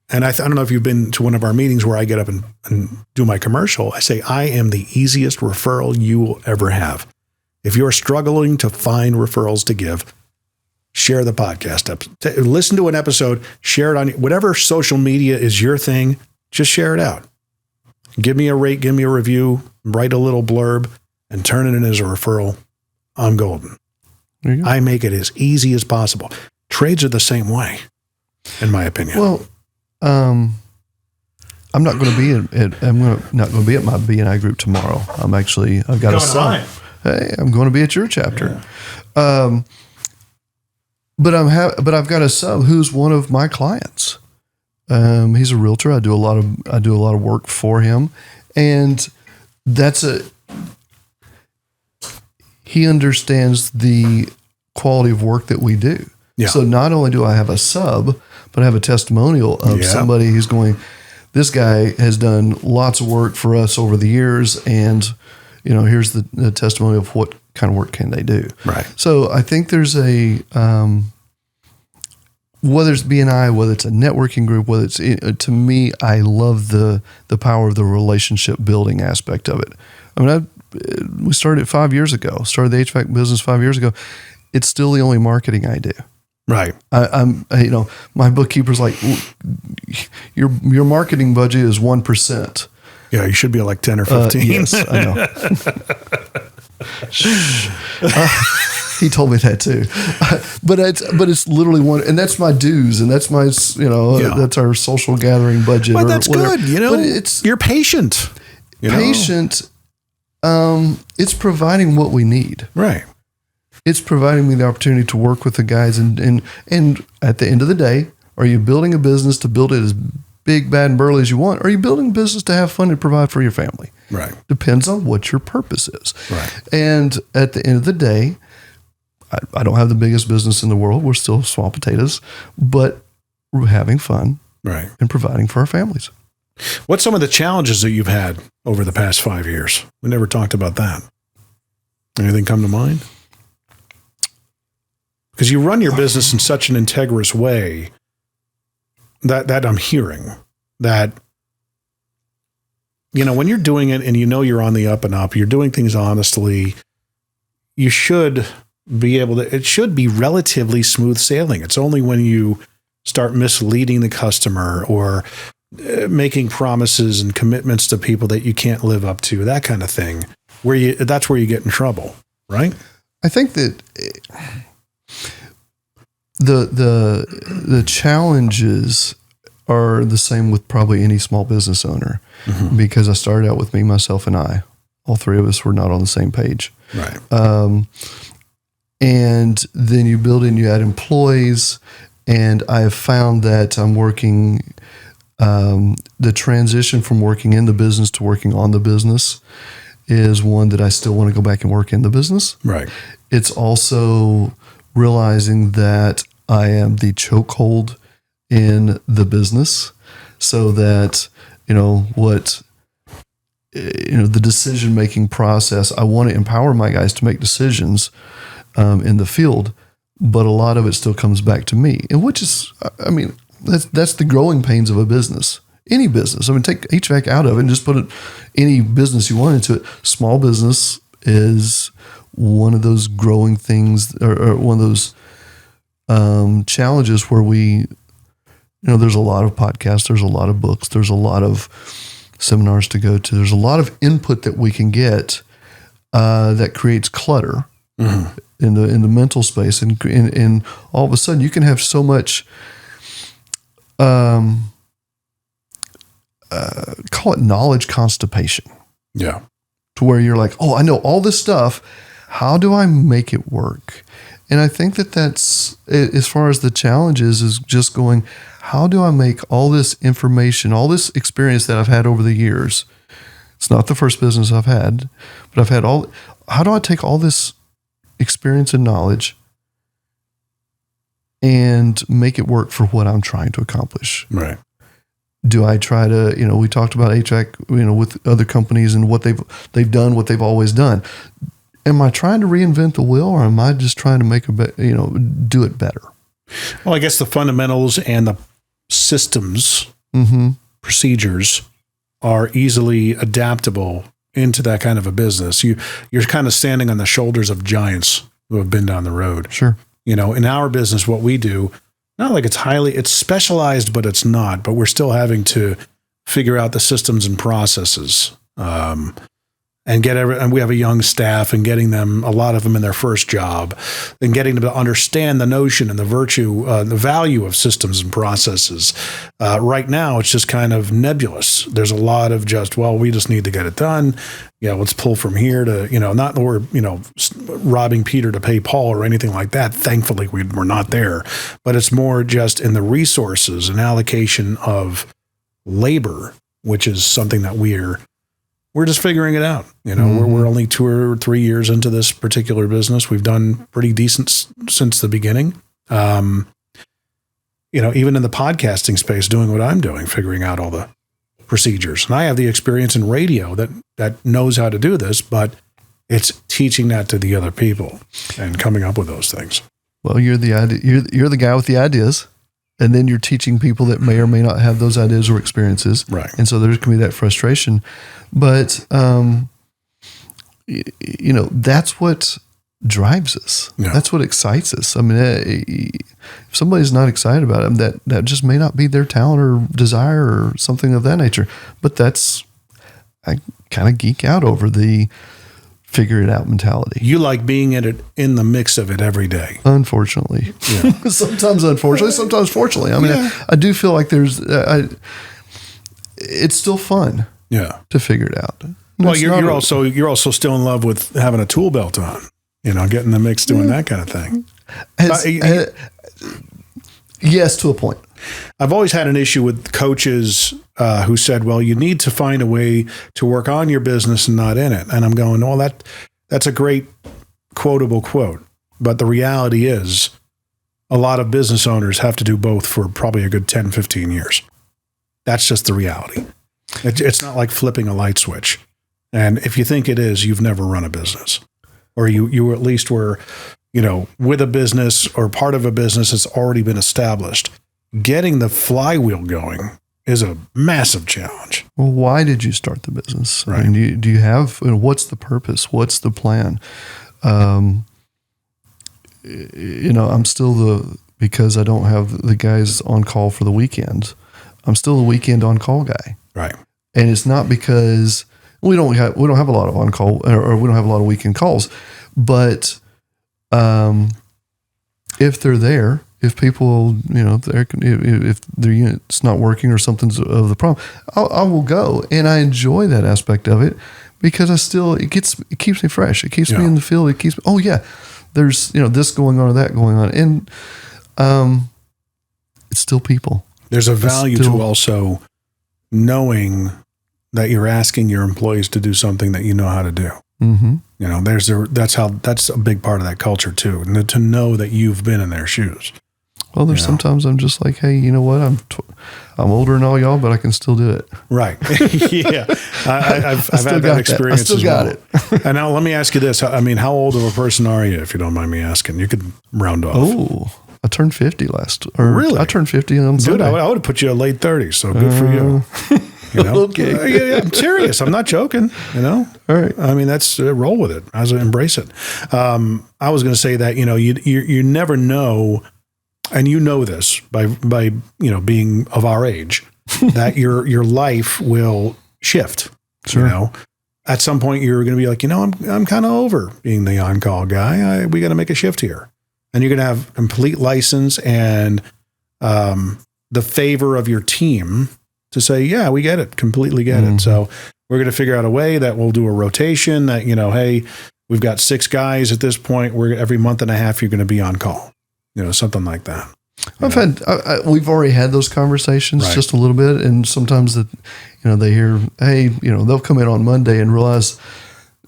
and I don't know if you've been to one of our meetings where I get up and do my commercial. I say, I am the easiest referral you will ever have. If you're struggling to find referrals to give, share the podcast up. Listen to an episode, share it on whatever social media is your thing. Just share it out. Give me a rate, give me a review, write a little blurb, and turn it in as a referral. I'm golden. I make it as easy as possible. Trades are the same way, in my opinion. Well, I'm not going to be not going to be at my B&I group tomorrow. I've got a sub. Hey, I'm going to be at your chapter. Yeah. But I've got a sub who's one of my clients. He's a realtor. I do a lot of work for him, and he understands the quality of work that we do. Yeah. So not only do I have a sub, but I have a testimonial of somebody who's going, this guy has done lots of work for us over the years, and here's the testimonial of what kind of work can they do. Right. So I think there's whether it's B&I, whether it's a networking group, whether it's, to me, I love the power of the relationship building aspect of it. I mean, we started 5 years ago, started the HVAC business 5 years ago. It's still the only marketing I do. Right. My bookkeeper's like, your marketing budget is 1%. Yeah, you should be like 10 or 15. Yes, I know. He told me that too, but it's literally one, and that's my dues, and that's my that's our social gathering budget. But that's good, But you're patient. Patient. It's providing what we need. Right. It's providing me the opportunity to work with the guys, and at the end of the day, are you building a business to build it as big, bad, and burly as you want? Or are you building a business to have fun and provide for your family? Right. Depends on what your purpose is. Right. And at the end of the day, I don't have the biggest business in the world. We're still small potatoes, but we're having fun, right, and providing for our families. What's some of the challenges that you've had over the past 5 years? We never talked about that. Anything come to mind? Because you run your business in such an integrous way that I'm hearing that, when you're doing it and you're on the up and up, you're doing things honestly, you should be able to, it should be relatively smooth sailing. It's only when you start misleading the customer or making promises and commitments to people that you can't live up to, that kind of thing, that's where you get in trouble, right? I think that the challenges are the same with probably any small business owner, mm-hmm. because I started out with me, myself, and I. All three of us were not on the same page. Right. And then you build in, you add employees, and I have found that I'm working, the transition from working in the business to working on the business is one that I still want to go back and work in the business. Right. It's also realizing that I am the chokehold in the business, so that, the decision-making process, I want to empower my guys to make decisions in the field, but a lot of it still comes back to me, and which is, that's the growing pains of a business. Any business. Take HVAC out of it and just put any business you want into it. Small business is one of those growing things, or one of those challenges where we, there's a lot of podcasts, there's a lot of books, there's a lot of seminars to go to. There's a lot of input that we can get that creates clutter, mm-hmm. in the mental space, and all of a sudden you can have so much call it knowledge constipation. Yeah. To where you're like, oh, I know all this stuff. How do I make it work? And I think that's, as far as the challenges, is just going, how do I make all this information, all this experience that I've had over the years? It's not the first business I've had, but I've had how do I take all this experience and knowledge and make it work for what I'm trying to accomplish? Right. Do I try to, we talked about HVAC, with other companies and what they've done, what they've always done. Am I trying to reinvent the wheel, or am I just trying to make do it better? Well, I guess the fundamentals and the systems, procedures are easily adaptable into that kind of a business. You're kind of standing on the shoulders of giants who have been down the road. Sure. In our business, what we do, not like it's specialized, but it's not, but we're still having to figure out the systems and processes, and we have a young staff, and getting them, a lot of them in their first job, and getting them to understand the notion and the virtue, the value of systems and processes. Right now, it's just kind of nebulous. There's a lot of we just need to get it done. Yeah, let's pull from here to, not that we're, robbing Peter to pay Paul or anything like that. Thankfully, we're not there. But it's more just in the resources and allocation of labor, which is something that we're just figuring it out. We're only 2 or 3 years into this particular business. We've done pretty decent since the beginning. Even in the podcasting space, doing what I'm doing, figuring out all the procedures. And I have the experience in radio that knows how to do this, but it's teaching that to the other people and coming up with those things. Well, you're the guy with the ideas. And then you're teaching people that may or may not have those ideas or experiences. Right. And so there's going to be that frustration. But, that's what drives us. Yeah. That's what excites us. I mean, if somebody's not excited about it, that just may not be their talent or desire or something of that nature. But I kind of geek out over the figure it out mentality. You like being in the mix of it every day. Unfortunately. Yeah. Sometimes unfortunately, sometimes fortunately. I mean, I do feel like it's still fun. Yeah. To figure it out. Well, you're also still in love with having a tool belt on, getting in the mix, doing that kind of thing. Yes, to a point. I've always had an issue with coaches who said, well, you need to find a way to work on your business and not in it. And I'm going, well, that's a great quotable quote. But the reality is a lot of business owners have to do both for probably a good 10, 15 years. That's just the reality. It's not like flipping a light switch. And if you think it is, you've never run a business. Or you at least were, with a business or part of a business that's already been established. Getting the flywheel going is a massive challenge. Well, why did you start the business? Right. I mean, do you have, what's the purpose? What's the plan? I'm still because I don't have the guys on call for the weekend, I'm still the weekend on call guy. Right. And it's not because we don't have a lot of on call or we don't have a lot of weekend calls, but if they're there, if people, if their unit's not working or something's of the problem, I will go, and I enjoy that aspect of it because it keeps me fresh. It keeps me in the field. It keeps, there's this going on or that going on, and it's still people. There's a value to also knowing that you're asking your employees to do something that you know how to do. Mm-hmm. That's a big part of that culture too, and to know that you've been in their shoes. Well, there's sometimes I'm just like, hey, you know what? I'm older than all y'all, but I can still do it. Right. Yeah. I've had that experience. I still got it. And now let me ask you this. I mean, how old of a person are you, if you don't mind me asking? You could round off. Oh, I turned 50 Really? I turned 50 on Sunday. Good. I would have put you at late 30s, so good for you. Okay. I'm serious. I'm not joking. All right. I mean, that's roll with it. I embrace it. I was going to say that you never know, and this by being of our age, that your life will shift. Sure. At some point you're going to be like, I'm kind of over being the on-call guy. We got to make a shift here, and you're going to have complete license and the favor of your team to say, yeah, we get it, completely get it. So we're going to figure out a way that we'll do a rotation that, hey, we've got 6 guys at this point. Every month and a half, you're going to be on call, something like that. We've already had those conversations just a little bit. And sometimes they hear, hey, they'll come in on Monday and realize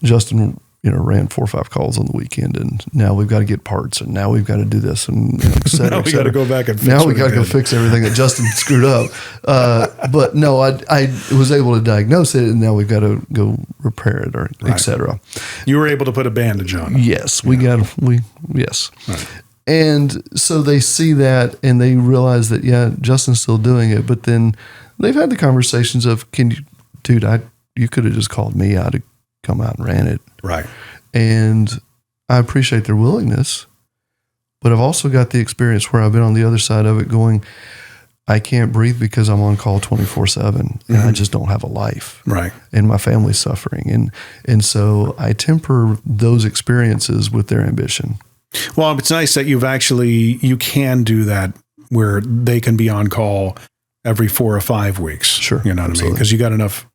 Justin, ran 4 or 5 calls on the weekend, and now we've got to get parts, and now we've got to do this, and et cetera. Now we got to go back and fix now we got to go fix everything that Justin screwed up. But no, I was able to diagnose it, and now we've got to go repair it, or et cetera. You were able to put a bandage on it. Yes, yes. Right. And so they see that, and they realize that, Justin's still doing it, but then they've had the conversations of, you could have just called me out to come out and ran it. Right. And I appreciate their willingness, but I've also got the experience where I've been on the other side of it going, I can't breathe because I'm on call 24/7 and I just don't have a life. Right. And my family's suffering. And so I temper those experiences with their ambition. Well, it's nice that you can do that where they can be on call every 4 or 5 weeks. Sure. You know what I mean? Because you got enough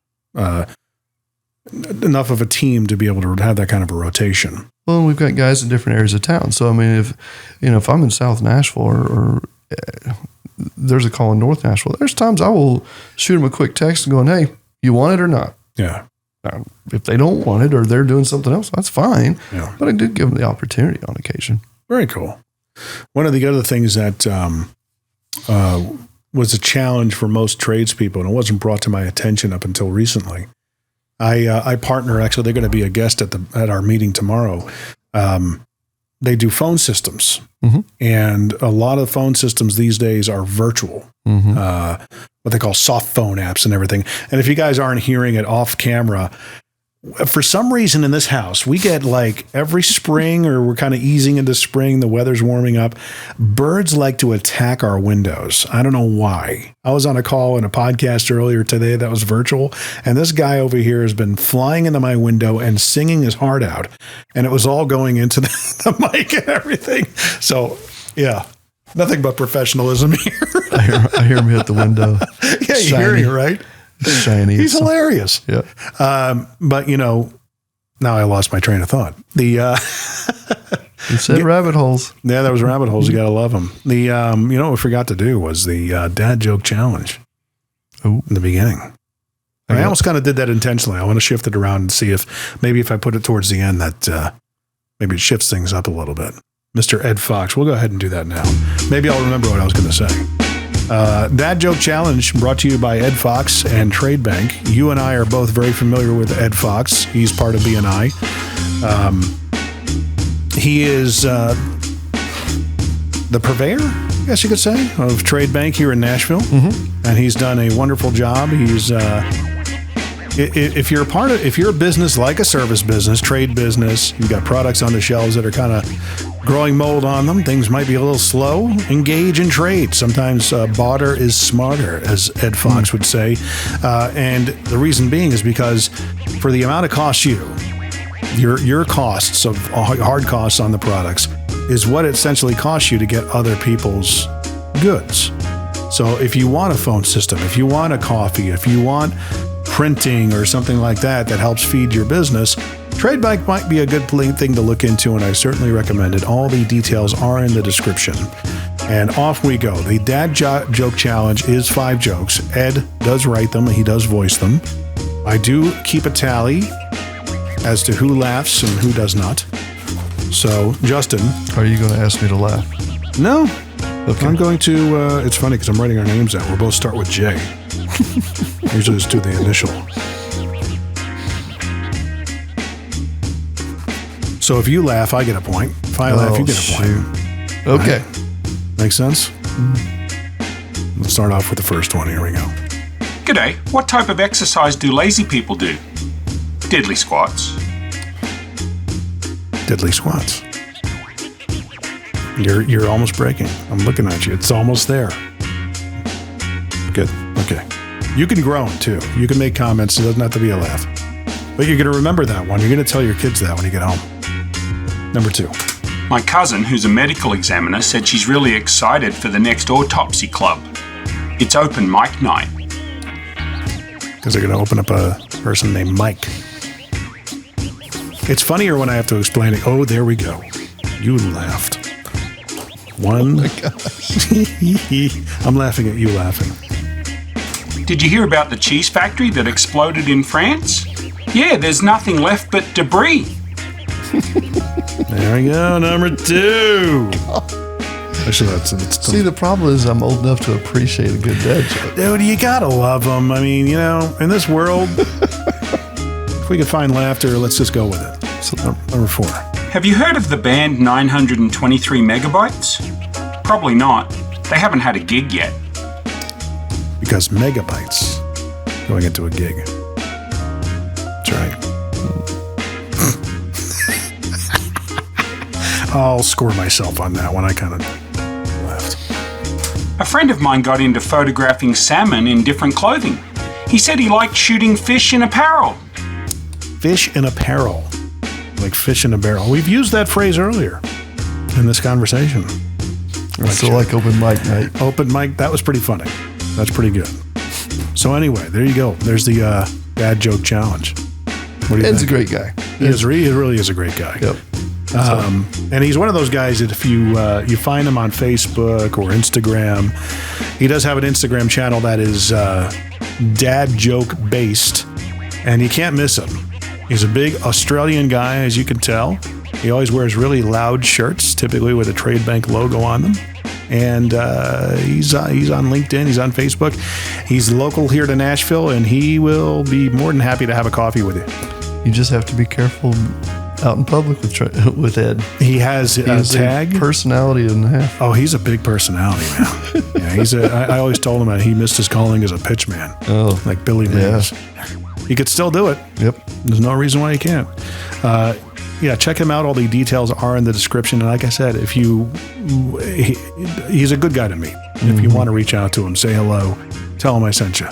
of a team to be able to have that kind of a rotation. Well, and we've got guys in different areas of town. So, I mean, if I'm in South Nashville or there's a call in North Nashville, there's times I will shoot them a quick text and going, hey, you want it or not? Yeah. If they don't want it or they're doing something else, that's fine. Yeah. But I did give them the opportunity on occasion. Very cool. One of the other things that was a challenge for most tradespeople, and it wasn't brought to my attention up until recently, I partner, actually, they're going to be a guest at our meeting tomorrow. They do phone systems, and a lot of phone systems these days are virtual, what they call soft phone apps and everything. And if you guys aren't hearing it off camera, for some reason in this house, we get like every spring, or we're kind of easing into spring, the weather's warming up, birds like to attack our windows. I don't know why. I was on a call in a podcast earlier today that was virtual, and this guy over here has been flying into my window and singing his heart out, and it was all going into the mic and everything. So, yeah, nothing but professionalism here. I hear him hit the window. Yeah, you hear it, right? Shiny. He's hilarious. Yeah. But now I lost my train of thought. You said rabbit holes. Yeah, there was rabbit holes. You got to love them. What we forgot to do was the dad joke challenge. Oh, in the beginning. I almost kind of did that intentionally. I want to shift it around and see if I put it towards the end that maybe it shifts things up a little bit. Mr. Ed Fox. We'll go ahead and do that now. Maybe I'll remember what I was going to say. Dad Joke Challenge brought to you by Ed Fox and Trade Bank. You and I are both very familiar with Ed Fox. He's part of BNI. He is the purveyor, I guess you could say, of Trade Bank here in Nashville. And he's done a wonderful job. He's if you're a business like a service business, trade business, you've got products on the shelves that are kind of growing mold on them, things might be a little slow, engage in trade. Sometimes barter is smarter, as Ed Fox would say. And the reason being is because for the amount it costs your costs of hard costs on the products is what it essentially costs you to get other people's goods. So if you want a phone system, if you want a coffee, if you want printing or something like that helps feed your business, Trade Bank might be a good thing to look into, and I certainly recommend it. All the details are in the description. And off we go. The Dad Joke Challenge is 5 jokes. Ed does write them. He does voice them. I do keep a tally as to who laughs and who does not. So, Justin. Are you going to ask me to laugh? No. Okay. I'm going to, it's funny because I'm writing our names out. We'll both start with J. Usually just do the initial. So if you laugh, I get a point. If I laugh, you get a point. Okay. Right? Make sense? Let's start off with the first one. Here we go. G'day. What type of exercise do lazy people do? Diddly squats. Diddly squats. You're almost breaking. I'm looking at you. It's almost there. Good. Okay. You can groan too. You can make comments. It doesn't have to be a laugh. But you're going to remember that one. You're going to tell your kids that when you get home. Number 2. My cousin, who's a medical examiner, said she's really excited for the next autopsy club. It's open mic night. because they're going to open up a person named Mike. It's funnier when I have to explain it. Oh, there we go. You laughed. One. Oh my gosh. I'm laughing at you laughing. Did you hear about the cheese factory that exploded in France? Yeah, there's nothing left but debris. There we go, number 2. Actually, See, the problem is I'm old enough to appreciate a good dad joke. Dude, you gotta love them. I mean, you know, in this world, if we can find laughter, let's just go with it. So, number 4. Have you heard of the band 923 Megabytes? Probably not. They haven't had a gig yet. Because megabytes going into a gig. That's right. I'll score myself on that one. I kind of laughed. A friend of mine got into photographing salmon in different clothing. He said he liked shooting fish in apparel. Fish in apparel. Like fish in a barrel. We've used that phrase earlier in this conversation. So like open mic night. Open mic, that was pretty funny. That's pretty good. So anyway, there you go. There's the dad joke challenge. What do you Ed's think? a great guy. He really is a great guy. Yep. And he's one of those guys that if you find him on Facebook or Instagram, he does have an Instagram channel that is dad joke based, and you can't miss him. He's a big Australian guy, as you can tell. He always wears really loud shirts, typically with a Trade Bank logo on them. And he's on LinkedIn. He's on Facebook. He's local here to Nashville, and he will be more than happy to have a coffee with you. You just have to be careful out in public with Ed. He has a tag. Personality and a half. Oh, he's a big personality, man. Yeah, I always told him that he missed his calling as a pitch man. Oh, like Billy Mays. Yeah. He could still do it. Yep. There's no reason why he can't. Check him out. All the details are in the description. And like I said, he's a good guy to meet. Mm-hmm. If you want to reach out to him, say hello, tell him I sent you.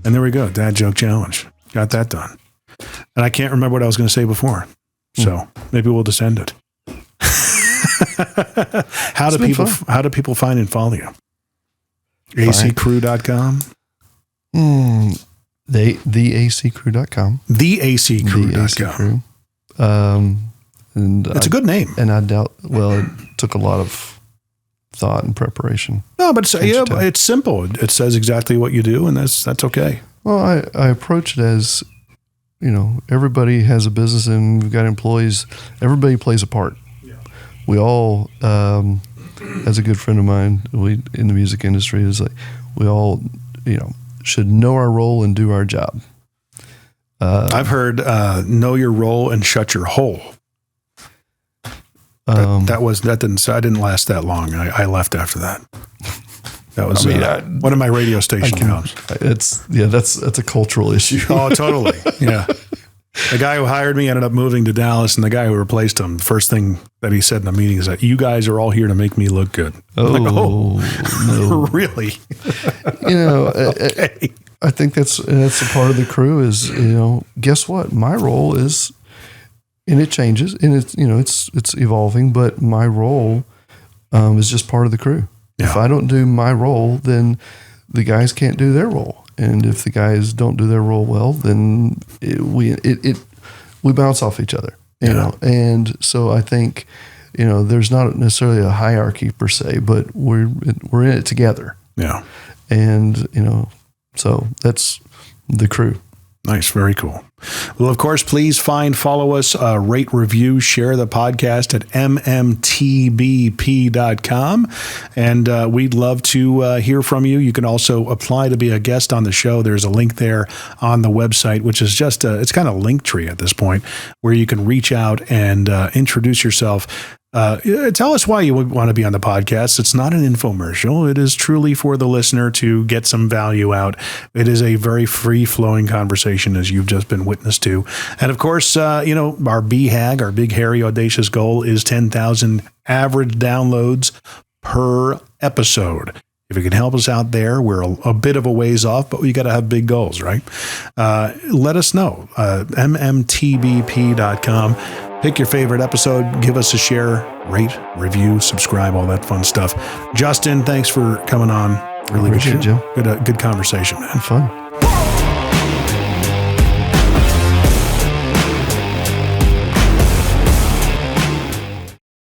And there we go. Dad joke challenge. Got that done. And I can't remember what I was going to say before. So maybe we'll just end it. How do people find and follow you? ACCrew.com? TheACCrew.com. TheACCrew.com. And it's a good name. And I doubt, it took a lot of thought and preparation. No, but it's simple. It says exactly what you do, and that's okay. Well, I approach it as, everybody has a business and we've got employees. Everybody plays a part. Yeah. We all, as a good friend of mine, in the music industry, is like, we all, should know our role and do our job. I've heard know your role and shut your hole. I didn't last that long. I left after that. That was one of my radio station jobs. That's a cultural issue. Oh, totally. Yeah. The guy who hired me ended up moving to Dallas, and the guy who replaced him, the first thing that he said in the meeting is that you guys are all here to make me look good. No. Really? Okay. I think that's a part of the crew is, guess what? My role is, and it changes, and it's evolving, but my role is just part of the crew. Yeah. If I don't do my role, then the guys can't do their role. And if the guys don't do their role well, then we bounce off each other, you know. And so I think, there's not necessarily a hierarchy per se, but we're in it together. Yeah. And, so that's the crew. Nice. Very cool. Well, of course, please follow us, rate, review, share the podcast at MMTBP.com. And we'd love to hear from you. You can also apply to be a guest on the show. There's a link there on the website, which is just it's kind of a link tree at this point, where you can reach out and introduce yourself. Tell us why you would want to be on the podcast. It's not an infomercial. It is truly for the listener to get some value out. It is a very free-flowing conversation, as you've just been witness to. And of course, our BHAG, our big, hairy, audacious goal is 10,000 average downloads per episode. If you can help us out there, we're a bit of a ways off, but we got to have big goals, right? Let us know. MMTBP.com. Pick your favorite episode, give us a share, rate, review, subscribe, all that fun stuff. Justin, thanks for coming on. Really Appreciate good conversation, man. Fun.